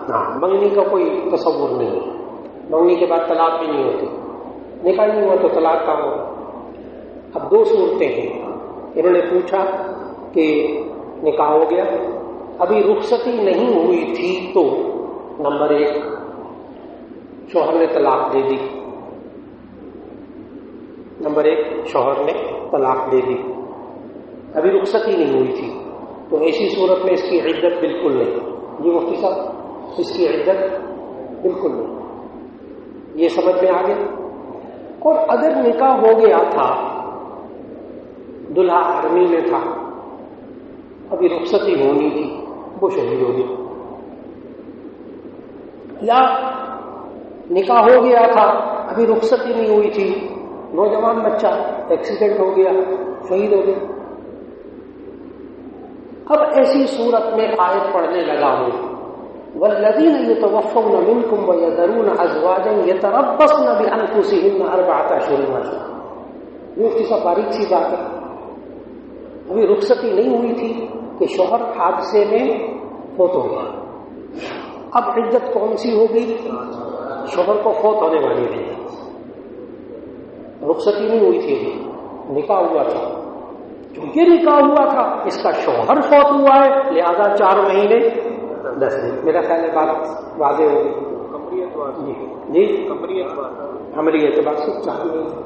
ہاں منگنی کا کوئی تصور نہیں، منگنی کے بعد طلاق بھی نہیں ہوتی، نکاح نہیں ہوا تو طلاق کا ہو۔ اب 2 صورتیں ہیں، انہوں نے پوچھا کہ نکاح ہو گیا، ابھی رخصتی نہیں ہوئی تھی تو نمبر 1 شوہر نے طلاق دے دی، نمبر 1 شوہر نے طلاق دے دی، ابھی رخصتی نہیں ہوئی تھی، تو ایسی صورت میں اس کی عدت بالکل نہیں۔ جی مفتی صاحب اس کی عدت بالکل نہیں، یہ سمجھ میں آ گیا۔ اور اگر نکاح ہو گیا تھا دلہا آرمی میں تھا، ابھی رخصتی ہونی تھی، وہ شہید ہو گیا، یا نکاح ہو گیا تھا، ابھی رخصتی نہیں ہوئی تھی، نوجوان بچہ ایکسیڈنٹ ہو گیا، شہید ہو گیا۔ اب ایسی صورت میں آیت پڑھنے لگا ہوں، والذین یتوفون منکم ویذرون ازواجا یتربصن بانفسہن اربعۃ اشہر۔ یہ اس کی سب باریک سی بات ہے، ابھی رخصتی نہیں ہوئی تھی کہ شوہر حادثے میں فوت ہو گیا، اب عدت کون سی ہوگی؟ شوہر کو فوت ہونے والی تھی، رخصتی نہیں ہوئی تھی، نکاح ہوا تھا، چونکہ نکاح ہوا تھا اس کا شوہر فوت ہوا ہے، لہذا 4 مہینے 10 دن۔ میرا خیال ہے بات واضح ہوگی جی، عملی اعتبار سے 4 مہینے۔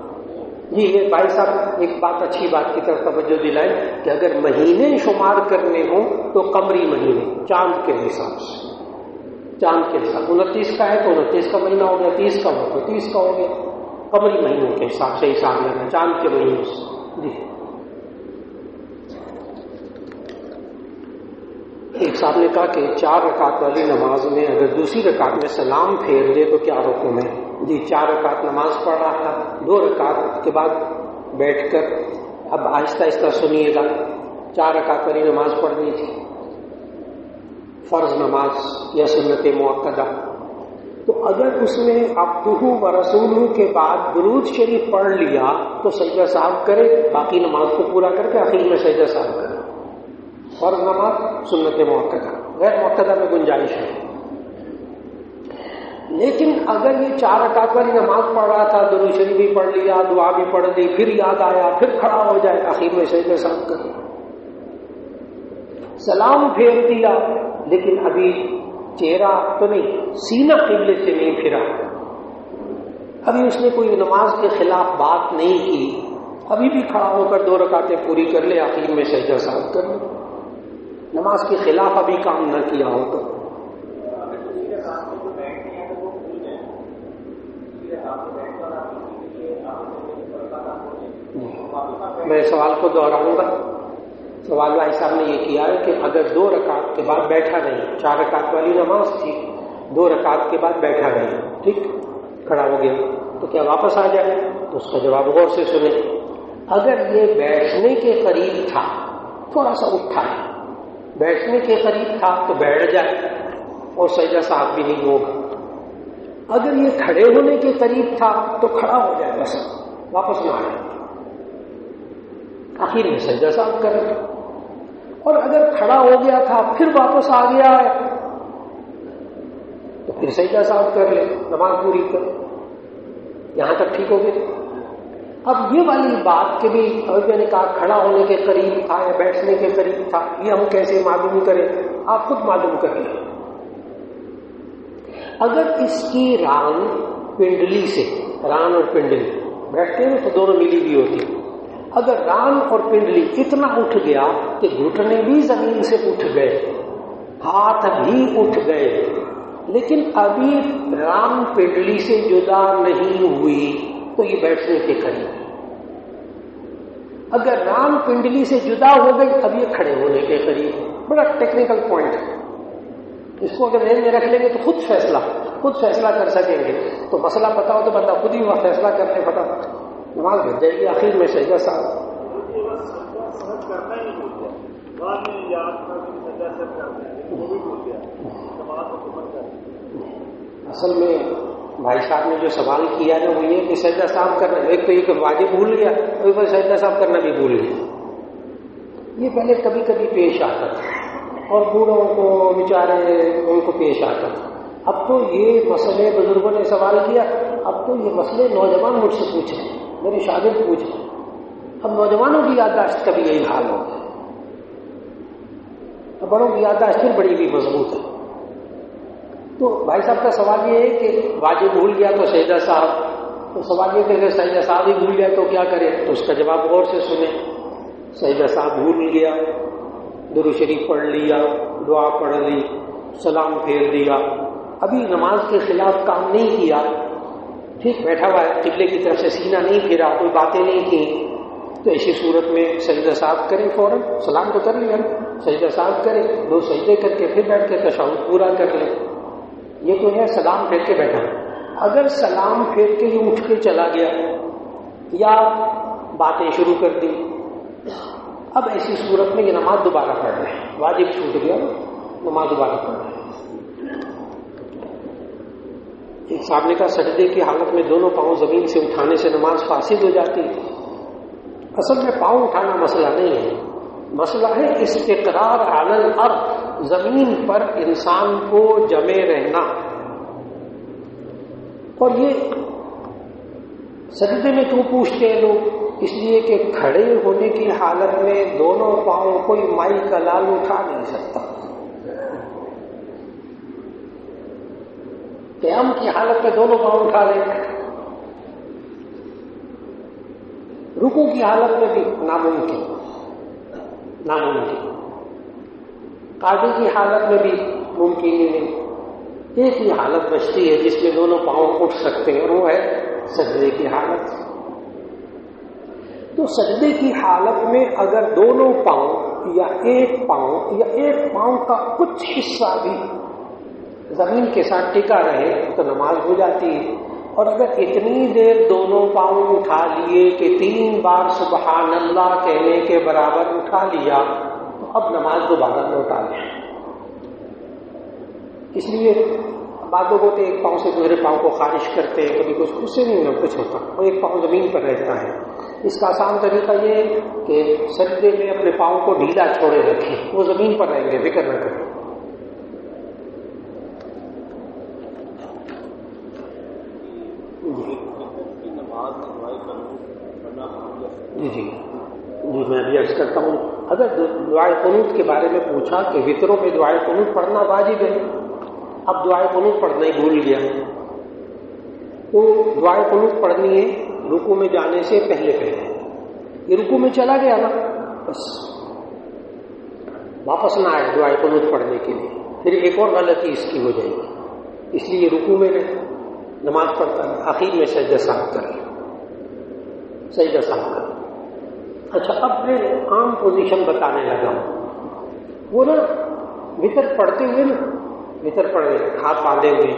جی یہ بھائی صاحب ایک بات، اچھی بات کی طرف توجہ دلائیں کہ اگر مہینے شمار کرنے ہوں تو قمری مہینے چاند کے حساب سے، چاند کے حساب 29 کا ہے تو 29 کا مہینہ ہو گیا، 30 کا ہو تو 30 کا ہو گیا، قمری مہینوں کے حساب سے حساب لینا، چاند کے مہینوں سے۔ جی ایک صاحب نے کہا کہ 4 رکعت والی نماز میں اگر دوسری رکعت میں سلام پھیر دے تو کیا حکم ہے؟ جی 4 رکعت نماز پڑھ رہا تھا، 2 رکعت کے بعد بیٹھ کر، اب آہستہ آہستہ سنیے گا، 4 رکعت والی نماز پڑھنی تھی، فرض نماز یا سنت مؤکدہ، تو اگر اس میں عبدہ و رسولہ کے بعد درود شریف پڑھ لیا تو سجدہ سہو کرے، باقی نماز کو پورا کر کے آخر میں سجدہ سہو کرے۔ فرض نماز، سنت مؤکدہ، غیر مؤکدہ میں گنجائش ہے۔ لیکن اگر یہ 4 رکعت والی نماز پڑھ رہا تھا، درود شریف بھی پڑھ لیا، دعا بھی پڑھ لی، پھر یاد آیا، پھر کھڑا ہو جائے، آخر میں سجدہ سہو کرے، سلام پھیر دیا لیکن ابھی چہرہ تو نہیں، سینہ قبلے سے نہیں پھرا، ابھی اس نے کوئی نماز کے خلاف بات نہیں کی، ابھی بھی کھڑا ہو کر 2 رکعتیں پوری کر لے، آخر میں سجدہ سہو کر لے، نماز کے خلاف ابھی کام نہ کیا ہو تو۔ میں سوال کو دہراؤں گا، سوال بھائی صاحب نے یہ کیا ہے کہ اگر 2 رکعت کے بعد بیٹھا نہیں، 4 رکعت والی نماز تھی، 2 رکعت کے بعد بیٹھا نہیں، ٹھیک، کھڑا ہو گیا، تو کیا واپس آ جائے؟ تو اس کا جواب غور سے سنیں۔ اگر یہ بیٹھنے کے قریب تھا، تھوڑا سا اٹھا ہے، بیٹھنے کے قریب تھا تو بیٹھ جائے اور سجدہ سہو بھی نہیں ہوگا۔ اگر یہ کھڑے ہونے کے قریب تھا تو کھڑا ہو جائے، بس واپس نہ آئے، آخر میں سجدہ سہو کرے۔ اور اگر کھڑا ہو گیا تھا پھر واپس آ گیا ہے تو پھر سجدہ سہو کر لے، نماز پوری کر، یہاں تک ٹھیک ہو گئی۔ اب یہ والی بات کہ بھی میں نے کہا کھڑا ہونے کے قریب تھا یا بیٹھنے کے قریب تھا، یہ ہم کیسے معلوم کریں؟ آپ خود معلوم کر لیں۔ اگر اس کی ران پنڈلی سے، ران اور پنڈلی بیٹھتے ہیں تو دونوں ملی بھی ہوتی، اگر ران اور پنڈلی اتنا اٹھ گیا کہ گھٹنے بھی زمین سے اٹھ گئے، ہاتھ بھی اٹھ گئے، لیکن ابھی ران پنڈلی سے جدا نہیں ہوئی تو یہ بیٹھنے کے قریب۔ اگر ران پنڈلی سے جدا ہو گئی اب یہ کھڑے ہونے کے قریب۔ بڑا ٹیکنیکل پوائنٹ ہے، اس کو اگر ذہن میں رکھ لیں گے تو خود فیصلہ کر سکیں گے۔ تو مسئلہ پتا ہو تو بندہ خود ہی وہاں فیصلہ کرنے پتا نماز بن جائے گی، آخر میں سجدہ سہو۔ اصل میں بھائی صاحب نے جو سوال کیا ہے وہ یہ کہ سجدہ سہو کرنا، ایک تو یہ کہ واجب بھول گیا، ایک بار سجدہ سہو کرنا بھی بھول گیا۔ یہ پہلے کبھی کبھی پیش آتا تھا اور بوڑھوں کو بیچارے ان کو پیش آتا تھا، اب تو یہ مسئلے بزرگوں نے سوال کیا، اب تو یہ مسئلے نوجوان مجھ سے پوچھیں، میرے شاگرد پوچھیں، اب نوجوانوں کی یادداشت کا بھی یہی حال ہو گیا، اب بڑوں کی یادداشت پھر بڑی بھی مضبوط ہے۔ تو بھائی صاحب کا سوال یہ ہے کہ واجب بھول گیا تو سجدہ سہو، تو سوال یہ کہ اگر سجدہ سہو ہی بھول گیا تو کیا کرے؟ تو اس کا جواب غور سے سنیں۔ سجدہ سہو بھول گیا، درود شریف پڑھ لیا، دعا پڑھ لی، سلام پھیر دیا، ابھی نماز کے خلاف کام نہیں کیا، ٹھیک بیٹھا ہوا ہے، قبلے کی طرف سے سینہ نہیں پھرا، کوئی باتیں نہیں کی، تو ایسی صورت میں سجدہ صاحب کریں، فوراً سلام تو کر لیا، سجدہ صاحب کریں، 2 سجدے کر کے پھر بیٹھ کے تشہد پورا کر لیں. یہ تو ہے سلام پھیر کے بیٹھا. اگر سلام پھیر کے ہی اٹھ کے چلا گیا یا باتیں شروع کر دی، اب ایسی صورت میں یہ نماز دوبارہ پڑھ رہے ہیں، واجب چھوٹ گیا، نماز دوبارہ پڑھ رہے ہیں. ایک صاحب نے کہا سجدے کی حالت میں دونوں پاؤں زمین سے اٹھانے سے نماز فاسد ہو جاتی ہے. اصل میں پاؤں اٹھانا مسئلہ نہیں ہے، مسئلہ ہے استقرار علی الارض، زمین پر انسان کو جمے رہنا. اور یہ سجدے میں کیوں پوچھتے ہیں لوگ؟ اس لیے کہ کھڑے ہونے کی حالت میں دونوں پاؤں کوئی مائی کا لال اٹھا نہیں سکتا. قیام کی حالت میں دونوں پاؤں اٹھا لیں، رکوع کی حالت میں بھی ناممکن، قعدے کی حالت میں بھی ممکن ہی نہیں. ایک ہی حالت بچتی ہے جس میں دونوں پاؤں اٹھ سکتے ہیں، اور وہ ہے سجدے کی حالت. تو سجدے کی حالت میں اگر دونوں پاؤں یا ایک پاؤں کا کچھ حصہ بھی زمین کے ساتھ ٹکا رہے تو نماز ہو جاتی ہے. اور اگر اتنی دیر دونوں پاؤں اٹھا لیے کہ 3 بار سبحان اللہ کہنے کے برابر اٹھا لیا تو اب نماز دوبارہ لوٹا لیں. اس لیے بعض لوگ ہوتے ایک پاؤں سے دوسرے پاؤں کو خارج کرتے ہیں، کبھی کچھ اس سے نہیں کچھ ہوتا، اور ایک پاؤں زمین پر رہتا ہے. اس کا آسان طریقہ یہ ہے کہ سجدے میں اپنے پاؤں کو ڈھیلا چھوڑے رکھیں، وہ زمین پر رہیں گے، فکر نہ کریں. جی میں بھی عرض کرتا ہوں، اگر دعائے قنوت کے بارے میں پوچھا کہ وطروں میں دعائے قنوت پڑھنا واجب ہے، اب دعائے قنوت پڑھنا ہی بھول گیا تو دعائے قنوت پڑھنی ہے رکوع میں جانے سے پہلے. یہ رکوع میں چلا گیا نا، بس واپس نہ آئے دعائے قنوت پڑھنے کے لیے، پھر ایک اور غلطی اس کی ہو جائے گی. اس لیے رکوع میں نماز پڑھتا ہے، آخر میں سجدہ صاحب کرے، سجدہ صاحب کرے. اچھا، اب میں عام پوزیشن بتانے لگا ہوں. وہ نا وطر پڑھتے ہوئے نا، وطر پڑھے ہاتھ باندھے ہوئے،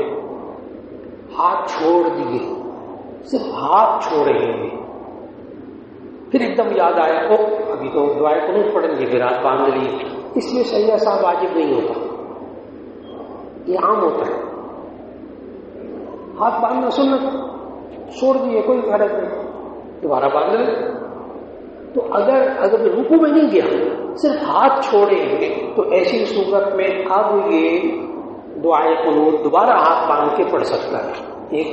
ہاتھ چھوڑ دیے، صرف ہاتھ چھوڑے ہوئے، پھر ایک دم یاد آیا او ابھی تو دعائے قنوت پڑھیں گے، پھر ہاتھ باندھ لیے. اس میں سجدہ صاحب واجب نہیں ہوتا، یہ عام ہوتا ہے. ہاتھ باندھنا سنت، چھوڑ دیے کوئی غرض نہیں، دوبارہ باندھ لیں. تو اگر رکوع میں نہیں گیا، صرف ہاتھ چھوڑے ہیں، تو ایسی صورت میں اب یہ دعائے قنوت دوبارہ ہاتھ باندھ کے پڑھ سکتا ہے. ایک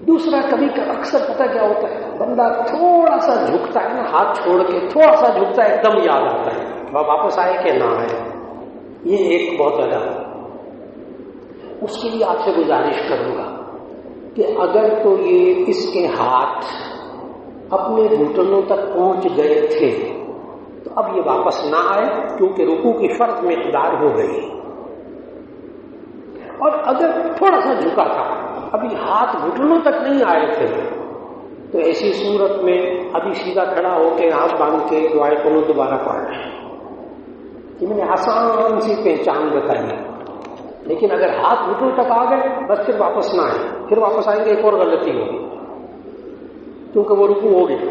دوسرا، کبھی اکثر پتہ کیا ہوتا ہے، بندہ تھوڑا سا جھکتا ہے نا، ہاتھ چھوڑ کے تھوڑا سا جھکتا ہے، ایک دم یاد آتا ہے واپس آئے کہ نہ آئے. یہ ایک بہت زیادہ ہے. اس کے لیے آپ سے گزارش کروں گا کہ اگر تو یہ اس کے ہاتھ اپنے گھٹنوں تک پہنچ گئے تھے تو اب یہ واپس نہ آئے، کیونکہ رکوع کی فرض مقدار ہو گئی. اور اگر تھوڑا سا جھکا تھا، ابھی ہاتھ گھٹنوں تک نہیں آئے تھے، تو ایسی صورت میں ابھی سیدھا کھڑا ہو کے ہاتھ باندھ کے دعائے قنوت دوبارہ پڑھ رہے ہیں. کہ میں نے آسان سی پہچان بتائی ہے. لیکن اگر ہاتھ گھٹنوں تک آ گئے بس پھر واپس نہ آئے، پھر واپس آئیں گے ایک اور غلطی ہوگی، کیونکہ وہ رکوع ہو گیا.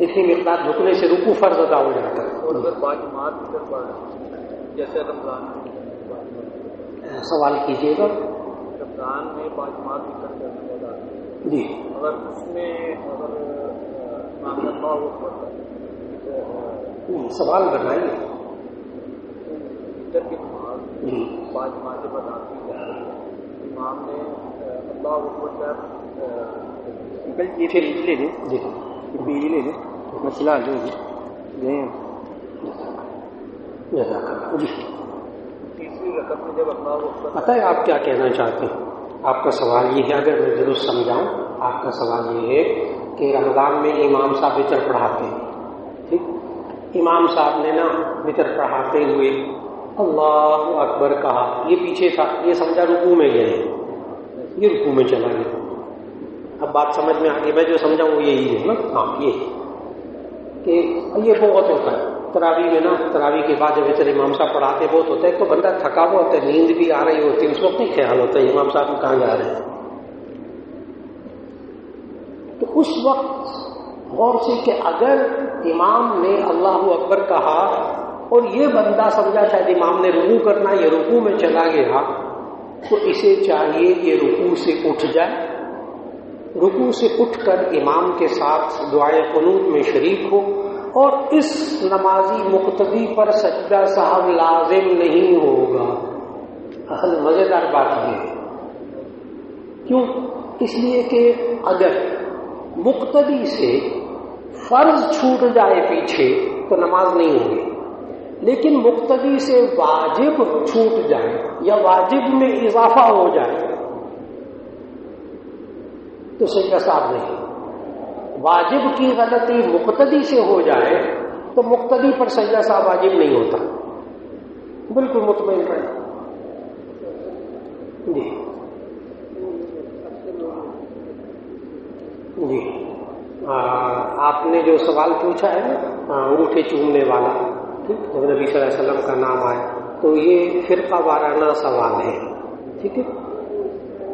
اتنی مقدار جھکنے سے رکوع فرض ادا ہو جاتا ہے. اور اگر باجماعت ذکر پڑھ جیسے رمضان میں سوال کیجیے گا. رمضان میں باجماعت ذکر کرنے لگا جی، اگر اس میں سوال بنائیے. ذکر کی نماز باجماعت کے بعد آپ کی جا رہی ہے، امام نے اللہ اکبر یہ پھر لے لیں، جی بیڑی لے لیں، مسئلہ حل ہوگی. جی تیسری رکعت میں جب اللہ اکبر، پتہ ہے آپ کیا کہنا چاہتے ہیں؟ آپ کا سوال یہ ہے، اگر میں درست سمجھاؤں، آپ کا سوال یہ ہے کہ رمضان میں امام صاحب وتر پڑھاتے ہیں، ٹھیک، امام صاحب نے نا وتر پڑھاتے ہوئے اللہ اکبر کہا، یہ پیچھے تھا، یہ سمجھا رکوع میں گئے، یہ رکوع میں چلا گیا. اب بات سمجھ میں آ گئی، میں جو سمجھا وہ یہی ہے نا. ہاں، یہ کہ یہ بہت ہوتا ہے تراویح میں نا، تراویح کے بعد جب اتنے امام صاحب پڑھاتے بہت ہوتا ہے، تو بندہ تھکا ہوا ہوتا ہے، نیند بھی آ رہی ہوتی ہے، اس وقت نہیں خیال ہوتا ہے امام صاحب کہاں جا رہے ہیں. تو اس وقت غور سے کہ اگر امام نے اللہ اکبر کہا اور یہ بندہ سمجھا شاید امام نے رکوع کرنا، یہ رکوع میں چلا گیا، تو اسے چاہیے کہ رکوع سے اٹھ جائے، رکوع سے اٹھ کر امام کے ساتھ دعائے قنوت میں شریک ہو، اور اس نمازی مقتدی پر سجدہ صاحب لازم نہیں ہوگا. اصل مزیدار بات یہ ہے، کیوں؟ اس لیے کہ اگر مقتدی سے فرض چھوٹ جائے پیچھے تو نماز نہیں ہوگی، لیکن مقتدی سے واجب چھوٹ جائے یا واجب میں اضافہ ہو جائے تو سجدہ صاحب نہیں. واجب کی غلطی مقتدی سے ہو جائے تو مقتدی پر سجدہ صاحب واجب نہیں ہوتا. بالکل مطمئن رہے. جی جی آپ نے جو سوال پوچھا ہے نا انگوٹھے چومنے والا، ٹھیک، جب نبی صلی اللہ علیہ وسلم کا نام آئے تو یہ فرقہ وارانہ سوال ہے، ٹھیک ہے.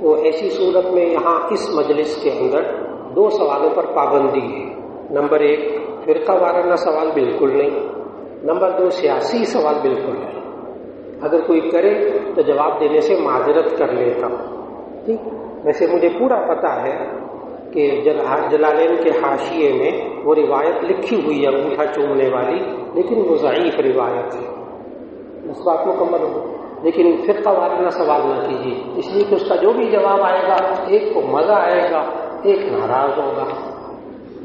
تو ایسی صورت میں یہاں اس مجلس کے اندر دو سوالوں پر پابندی ہے. نمبر ایک فرقہ وارانہ سوال بالکل نہیں، نمبر دو سیاسی سوال بالکل نہیں. اگر کوئی کرے تو جواب دینے سے معذرت کر لیتا ہوں، ٹھیک. ویسے مجھے پورا پتہ ہے کہ جلالین کے حاشیے میں وہ روایت لکھی ہوئی ہے انگوٹھا چومنے والی، لیکن وہ ضعیف روایت ہے، اس بات مکمل ہو. لیکن فرقہ وارانہ سوال نہ کیجیے، اس لیے کہ اس کا جو بھی جواب آئے گا ایک کو مزہ آئے گا، ایک ناراض ہوگا،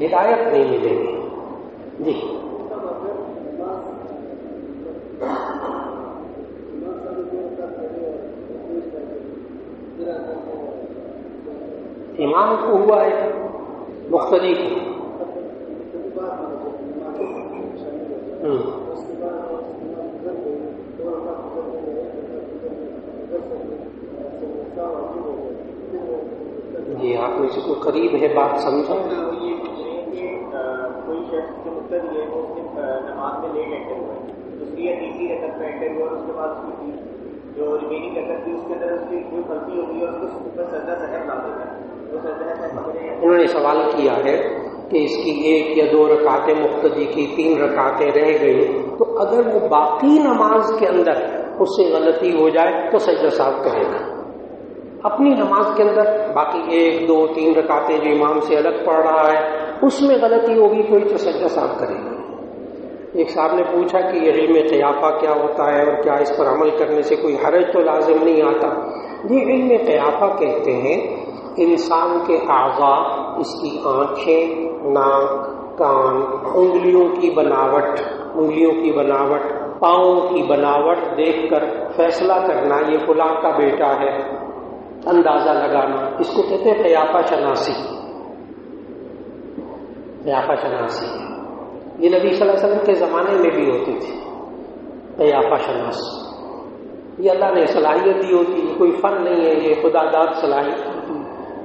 ہدایت نہیں ملے گی. جی امام کو ہوا ہے، مقتدی کو. جی آپ میں سے کوئی قریب ہے بات سمجھا؟ کوئی شخص جو مقتدی ہے وہ اس کے نماز میں لیٹ انٹر ہوا ہے، اس لیے تیسری رکعت میں انٹر ہوا، اور اس کے بعد اس کی جو ریمیننگ رکعت تھی اس کے اندر اس کی کوئی غلطی ہو گئی اور اس کو سجدہ صاحب لازم ہے. انہوں نے سوال کیا ہے کہ اس کی ایک یا دو رکعتیں مقتدی کی، 3 رکعتیں رہ گئی، تو اگر وہ باقی نماز کے اندر اس سے غلطی ہو جائے تو سجدہ صاحب کرے گا. اپنی نماز کے اندر باقی 1 2 3 رکعتیں جو امام سے الگ پڑھ رہا ہے اس میں غلطی ہوگی کوئی تو سجدہ صاحب کرے گا. ایک صاحب نے پوچھا کہ یہ علم قیافہ کیا ہوتا ہے اور کیا اس پر عمل کرنے سے کوئی حرج تو لازم نہیں آتا؟ یہ علم قیافہ کہتے ہیں انسان کے اعضاء، اس کی آنکھیں، ناک، کان، انگلیوں کی بناوٹ، پاؤں کی بناوٹ دیکھ کر فیصلہ کرنا یہ فلاں کا بیٹا ہے، اندازہ لگانا، اس کو کہتے ہیں قیافہ شناسی. قیافہ شناسی یہ نبی صلی اللہ علیہ وسلم کے زمانے میں بھی ہوتی تھی. قیافہ شناس یہ اللہ نے صلاحیت دی ہوتی ہے، کوئی فن نہیں ہے، یہ خدا داد صلاحیت.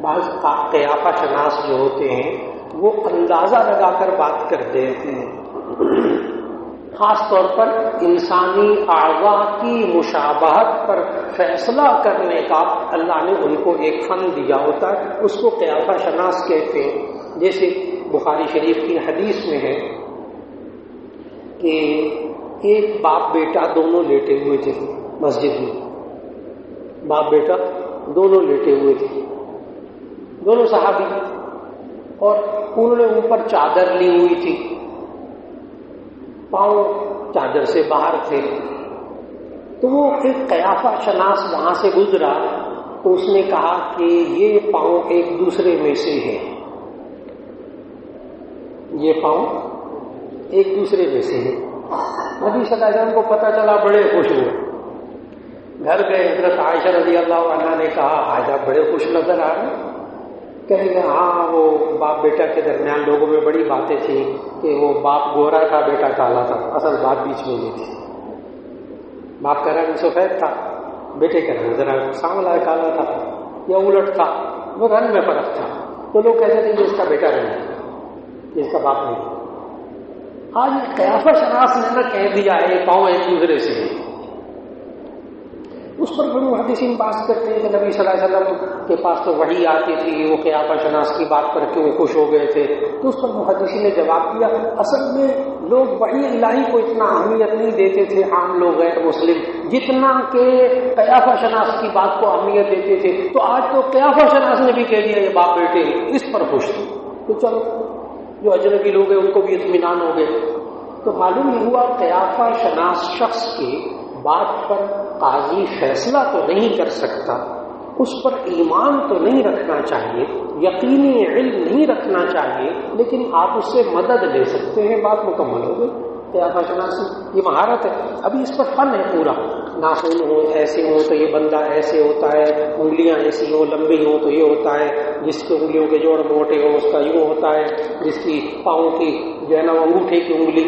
بعض قیافہ شناس جو ہوتے ہیں وہ اندازہ لگا کر بات کرتے ہیں، خاص طور پر انسانی اعضاء کی مشابہت پر فیصلہ کرنے کا اللہ نے ان کو ایک فن دیا ہوتا ہے، اس کو قیافہ شناس کہتے ہیں. جیسے بخاری شریف کی حدیث میں ہے کہ ایک باپ بیٹا دونوں لیٹے ہوئے تھے مسجد میں، باپ بیٹا دونوں لیٹے ہوئے تھے، دونوں صحابی، اور انہوں نے اوپر چادر لی ہوئی تھی، پاؤں چادر سے باہر تھے. تو وہ ایک قیافہ شناس وہاں سے گزرا تو اس نے کہا کہ یہ پاؤں ایک دوسرے میں سے ہے، یہ پاؤں ایک دوسرے میں سے ہے. نبی صلی اللہ علیہ وسلم کو پتہ چلا، بڑے خوش ہوئے، گھر گئے. حضرت عائشہ رضی اللہ عنہا نے کہا آج آپ بڑے خوش نظر آ رہے ہیں. کہیں گے ہاں وہ باپ بیٹا کے درمیان لوگوں میں بڑی باتیں تھیں کہ وہ باپ گورا تھا بیٹا کالا تھا، اصل بات بیچ میں نہیں تھی. باپ کا رنگ سفید تھا، بیٹے کا رنگ ذرا سانولا کالا تھا یا الٹ تھا، وہ رنگ میں فرق تھا. تو لوگ کہتے تھے یہ اس کا بیٹا نہیں ہے، یہ اس کا باپ نہیں. آج قیافہ شناس نے نہ کہہ دیا ہے پاؤں ایک دوسرے سے، اس پر بڑے محدثین بات کرتے ہیں کہ نبی صلی اللہ علیہ وسلم کے پاس تو وحی آتی تھی، وہ قیافہ شناس کی بات پر کیوں خوش ہو گئے تھے؟ تو اس پر محدثین نے جواب دیا اصل میں لوگ وحی الہی کو اتنا اہمیت نہیں دیتے تھے عام لوگ غیر مسلم، جتنا کہ قیافہ شناس کی بات کو اہمیت دیتے تھے۔ تو آج تو قیافہ شناس نے بھی کہہ دیا یہ باپ بیٹے اس پر خوش تھے، تو چلو جو اجنبی لوگ ہیں ان کو بھی اطمینان ہو گئے۔ تو معلوم یہ ہوا قیافہ شناس شخص کی بات پر قاضی فیصلہ تو نہیں کر سکتا، اس پر ایمان تو نہیں رکھنا چاہیے، یقینی علم نہیں رکھنا چاہیے، لیکن آپ اس سے مدد لے سکتے ہیں، بات مکمل ہو گئی۔ قیافہ شناسی یہ مہارت ہے، ابھی اس پر فن ہے پورا، ناخن ہو ایسے ہوں تو یہ بندہ ایسے ہوتا ہے، انگلیاں ایسی ہوں لمبی ہوں تو یہ ہوتا ہے، جس کے انگلیوں کے جوڑ موٹے ہوں اس کا یوں ہوتا ہے، جس کی پاؤں کی جو ہے نا انگوٹھے کی انگلی،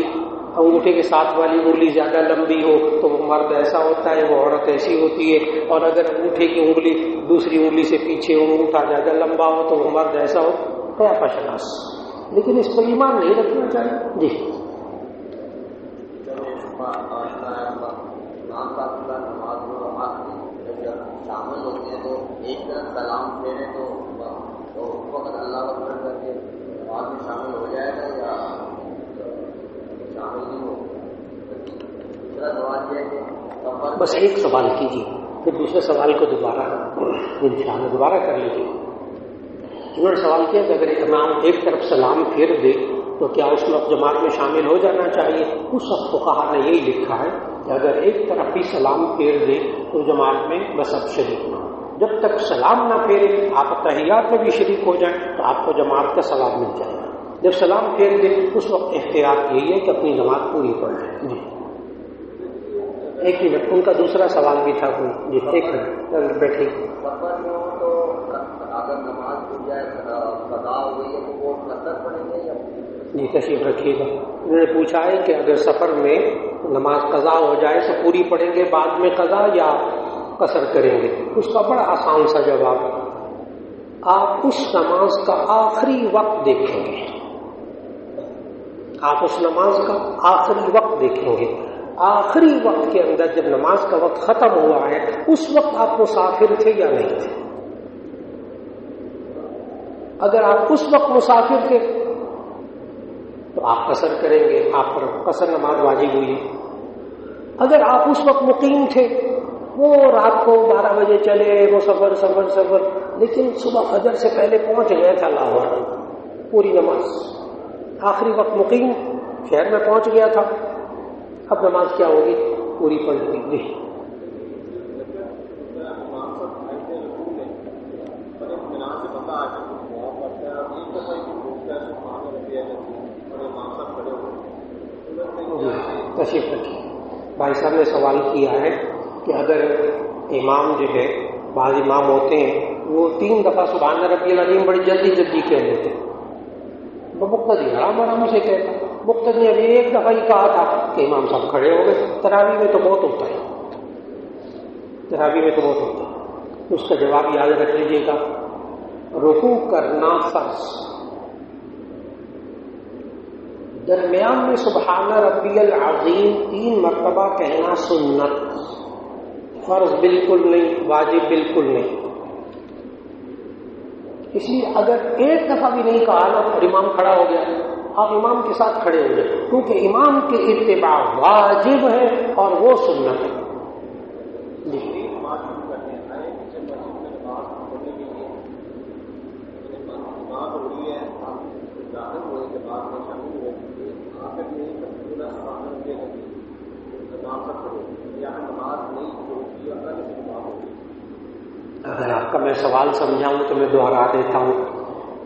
انگوٹھے کے ساتھ والی انگلی زیادہ لمبی ہو تو وہ مرد ایسا ہوتا ہے، وہ عورت ایسی ہوتی ہے، اور اگر انگوٹھے کی انگلی دوسری انگلی سے پیچھے انگوٹھا زیادہ لمبا ہو تو وہ مرد ایسا ہو۔ قیافہ شناس، لیکن اس پر ایمان نہیں رکھنا چاہیے۔ جی شامل ہوتے ہیں تو ایک طرف سلام پھیرے تو اس وقت اللہ اکبر کر کے نماز میں شامل ہو جائے گا یا شامل نہیں ہو؟ دوسرا سوال یہ ہے کہ بس ایک سوال کیجیے پھر دوسرے سوال کو دوبارہ انشاءاللہ دوبارہ کر لیجیے۔ انہوں نے سوال کیا کہ اگر امام ایک طرف سلام پھیر دے تو کیا اس وقت جماعت میں شامل ہو جانا چاہیے؟ اس وقت فقہا نے یہی لکھا ہے کہ اگر ایک طرف بھی سلام پھیر دے تو جماعت میں بس اب شریک نہ ہو، جب تک سلام نہ پھیرے آپ تحیات میں بھی شریک ہو جائیں تو آپ کو جماعت کا سلام مل جائے گا۔ جب سلام پھیر دے اس وقت احتیاط یہی ہے کہ اپنی جماعت پوری پڑھ لیں۔ جی ایک منٹ، ان کا دوسرا سوال بھی تھا کوئی؟ جی ایک منٹ بیٹھے۔ سفر میں ہو تو اگر نماز پڑھ جائے قضا ہو گئی ہے تو وہ قصر پڑھیں گے یا؟ جی تشریف رکھیے گا۔ انہوں نے پوچھا ہے کہ اگر سفر میں نماز قضا ہو جائے تو پوری پڑھیں گے بعد میں قضا یا قصر کریں گے؟ اس کا بڑا آسان سا جواب، آپ اس نماز کا آخری وقت دیکھیں گے، آپ اس نماز کا آخری وقت دیکھیں گے، آخری وقت کے اندر جب نماز کا وقت ختم ہوا ہے اس وقت آپ مسافر تھے یا نہیں تھے؟ اگر آپ اس وقت مسافر تھے تو آپ قصر کریں گے، آپ پر قصر نماز واجب ہوئی۔ اگر آپ اس وقت مقیم تھے، وہ رات کو 12 بجے چلے، وہ سفر لیکن صبح فجر سے پہلے پہنچ گئے تھا لاہور، پوری نماز آخری وقت مقیم شہر میں پہنچ گیا تھا، اب نماز کیا ہوگی؟ پوری پڑھ لی۔ جی تشریف رکھیے۔ بھائی صاحب نے سوال کیا ہے کہ اگر امام جو ہے، بعض امام ہوتے ہیں وہ 3 دفعہ سبحان ربی العظیم بڑی جلدی کہہ لیتے ہیں، وہ مقتدی آرام سے کہتا، مقتدی نے ابھی 1 دفعہ ہی کہا تھا کہ امام صاحب کھڑے ہو گئے۔ تراویح میں تو بہت ہوتا ہے، اس کا جواب یاد رکھ لیجیے گا، رکوع کرنا فرض، درمیان میں سبحان ربی العظیم 3 مرتبہ کہنا سنت، فرض بالکل نہیں، واجب بالکل نہیں۔ اس لیے اگر 1 دفعہ بھی نہیں کہا نا اور امام کھڑا ہو گیا، آپ امام کے ساتھ کھڑے ہو جائیں، کیونکہ امام کے اتباع واجب ہے اور وہ سنت ہے۔ جی اگر آپ کا میں سوال سمجھاؤں تو میں دوہرا دیتا ہوں۔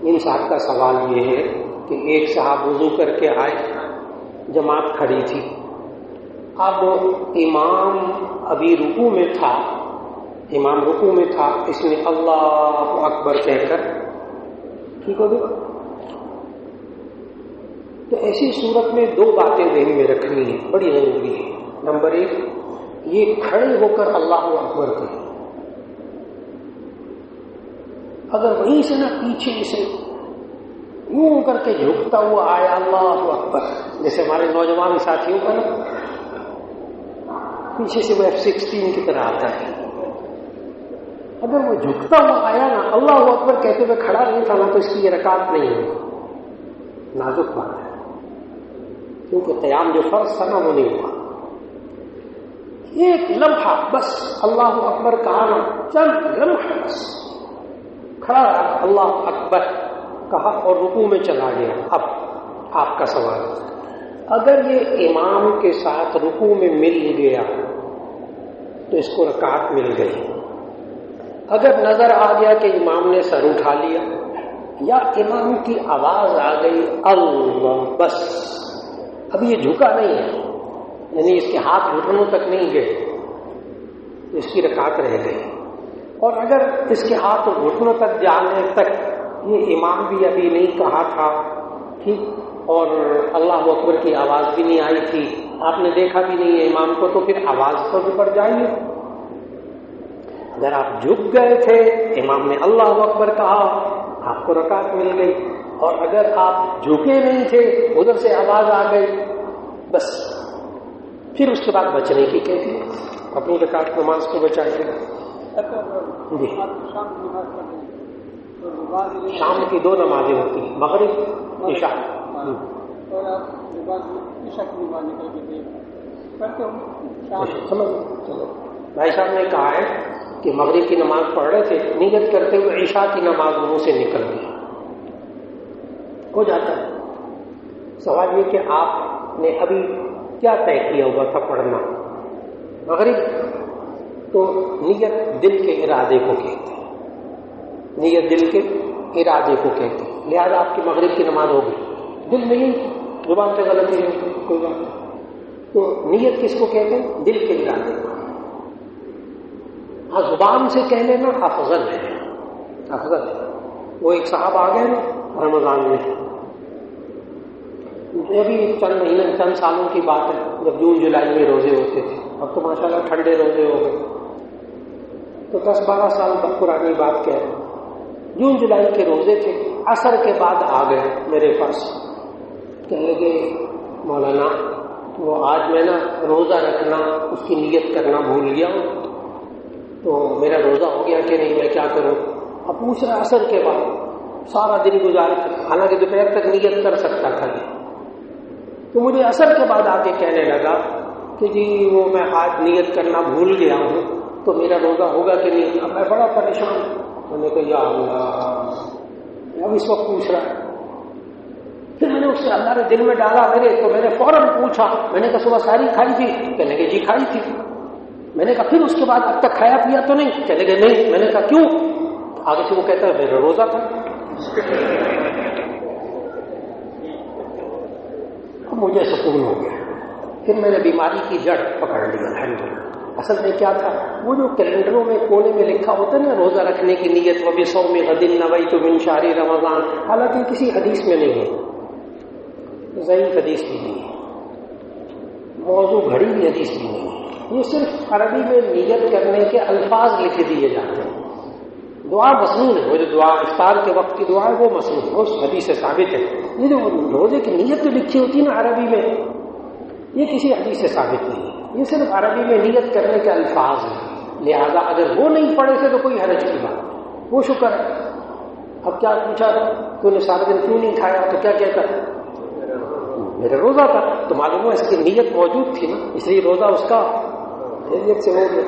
ان صاحب کا سوال یہ ہے کہ ایک صاحب وضو کر کے آئے، جماعت کھڑی تھی، اب امام ابھی رکوع میں تھا، اس نے اللہ اکبر کہہ کر ٹھیک ہو گیا۔ تو ایسی صورت میں 2 باتیں ذہن میں رکھنی ہیں، بڑی ضروری ہے۔ نمبر 1، یہ کھڑے ہو کر اللہ اکبر کہیں، اگر وہیں سے نہ پیچھے سے یوں کر کے جھکتا ہوا آیا اللہ اکبر، جیسے ہمارے نوجوان ساتھیوں کا نا پیچھے سے وہ F-16 کی طرح آتا ہے، اگر وہ جھکتا ہوا آیا نا اللہ اکبر کہتے ہوئے کھڑا نہیں تھا نا تو اس کی یہ رکعت نہیں ہے، نازک بات ہے، کیونکہ قیام جو فرض تھا نا وہ نہیں ہوا۔ ایک لمحہ بس اللہ اکبر کہا نا، چند لمحہ بس کھڑا رہا، اللہ اکبر کہا اور رکوع میں چلا گیا۔ اب آپ کا سوال، اگر یہ امام کے ساتھ رکوع میں مل گیا تو اس کو رکعت مل گئی، اگر نظر آ گیا کہ امام نے سر اٹھا لیا یا امام کی آواز آ گئی اللہ، بس اب یہ جھکا نہیں ہے، یعنی اس کے ہاتھ گھٹنوں تک نہیں گئے تو اس کی رکعت رہ گئی، اور اگر اس کے ہاتھ گھٹنوں تک جانے تک یہ امام بھی ابھی نہیں کہا تھا، ٹھیک، اور اللہ اکبر کی آواز بھی نہیں آئی تھی، آپ نے دیکھا بھی نہیں ہے امام کو، تو پھر آواز تو اوپر جائیے۔ اگر آپ جھک گئے تھے، امام نے اللہ اکبر کہا، آپ کو رکعت مل گئی، اور اگر آپ جھکے نہیں تھے، ادھر سے آواز آ گئی، بس پھر اس کے بعد بچنے کی کیفیت، اپنی رکعت نماز کو بچائیے۔ جی، شام کی 2 نمازیں ہوتی ہیں، مغرب عشاء۔ چلو بھائی صاحب نے کہا ہے کہ مغرب کی نماز پڑھ رہے تھے، نیت کرتے ہوئے عشاء کی نماز منہ سے نکل گئی، ہو جاتا ہے۔ سوال یہ کہ آپ نے ابھی کیا طے کیا ہوا تھا پڑھنا؟ مغرب تو نیت دل کے ارادے کو کہتے ہیں، نیت دل کے ارادے کو کہتے ہیں، لہذا آپ کی مغرب کی نماز ہو گئی، دل میں ہی زبان سے غلطی ہے کوئی بات نہیں، تو نیت کس کو کہتے ہیں؟ دل کے ارادے کو۔ ہاں زبان سے کہہ لینا افضل ہے، افضل ہے۔ وہ ایک صاحب آ گئے نا رمضان میں، یہ بھی چند سالوں کی بات ہے، جب جون جولائی میں روزے ہوتے تھے، اب تو ماشاءاللہ ٹھنڈے روزے ہو گئے، تو 10-12 سال تک پرانی بات کہہ رہے ہیں، جون جولائی کے روزے تھے، عصر کے بعد آ گئے میرے پاس، کہنے لگے مولانا وہ آج میں نا روزہ رکھنا اس کی نیت کرنا بھول گیا ہوں، تو میرا روزہ ہو گیا کہ نہیں، میں کیا کروں؟ اب پوچھ رہا عصر کے بعد، سارا دن گزار، حالانکہ دوپہر تک نیت کر سکتا تھا، تو مجھے عصر کے بعد آ کے کہنے لگا کہ جی وہ میں آج نیت کرنا بھول گیا ہوں تو میرا روزہ ہوگا کہ نہیں۔ اب میں بڑا پریشان، میں نے کہا یا اللہ، اب اس وقت پوچھ رہا ہے۔ پھر میں نے اس سے اللہ نے دل میں ڈالا میرے، تو میں نے فوراً پوچھا، میں نے کہا صبح ساری کھائی تھی؟ کہنے لگے جی کھائی تھی۔ میں نے کہا پھر اس کے بعد اب تک کھایا پیا تو نہیں؟ کہنے لگے نہیں۔ میں نے کہا کیوں؟ آگے سے وہ کہتا ہے میرا روزہ تھا۔ اب مجھے سکون ہو گیا، پھر میں نے بیماری کی جڑ پکڑ لی الحمدللہ۔ اصل میں کیا تھا، وہ جو کیلنڈروں میں کونے میں لکھا ہوتا ہے نا روزہ رکھنے کی نیت، وَبِصَوْمِ غَدٍ نَوَيْتُ مِنْ شَهْرِ رَمَضَانَ، حالانکہ کسی حدیث میں نہیں ہے، ضعیف حدیث بھی نہیں ہے، موضوع گھڑی بھی حدیث بھی نہیں ہے، یہ صرف عربی میں نیت کرنے کے الفاظ لکھ دیے جاتے ہیں۔ دعا مسنون ہے، وہ جو دعا افطار کے وقت کی دعا ہے وہ مسنون ہے، اس حدیث سے ثابت ہے۔ یہ جو روزے کی نیت جو لکھی ہوتی ہے نا عربی میں، یہ کسی حدیث سے ثابت نہیں ہے، یہ صرف عربی میں نیت کرنے کے الفاظ ہیں، لہذا اگر وہ نہیں پڑھے تھے تو کوئی حرج کی بات، وہ شکر ہے۔ اب کیا پوچھا تو نے سارے دن کیوں نہیں کھایا، تو کیا کہتا میرا روزہ تھا، تو معلوم ہوا اس کی نیت موجود تھی نا، اس لیے روزہ اس کا نیت سے ہو گیا۔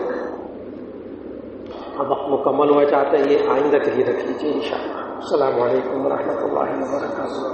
اب وقت مکمل ہوا چاہتا ہے، یہ آئندہ کے لیے رکھ لیجیے انشاءاللہ۔ السلام علیکم ورحمۃ اللہ وبرکاتہ۔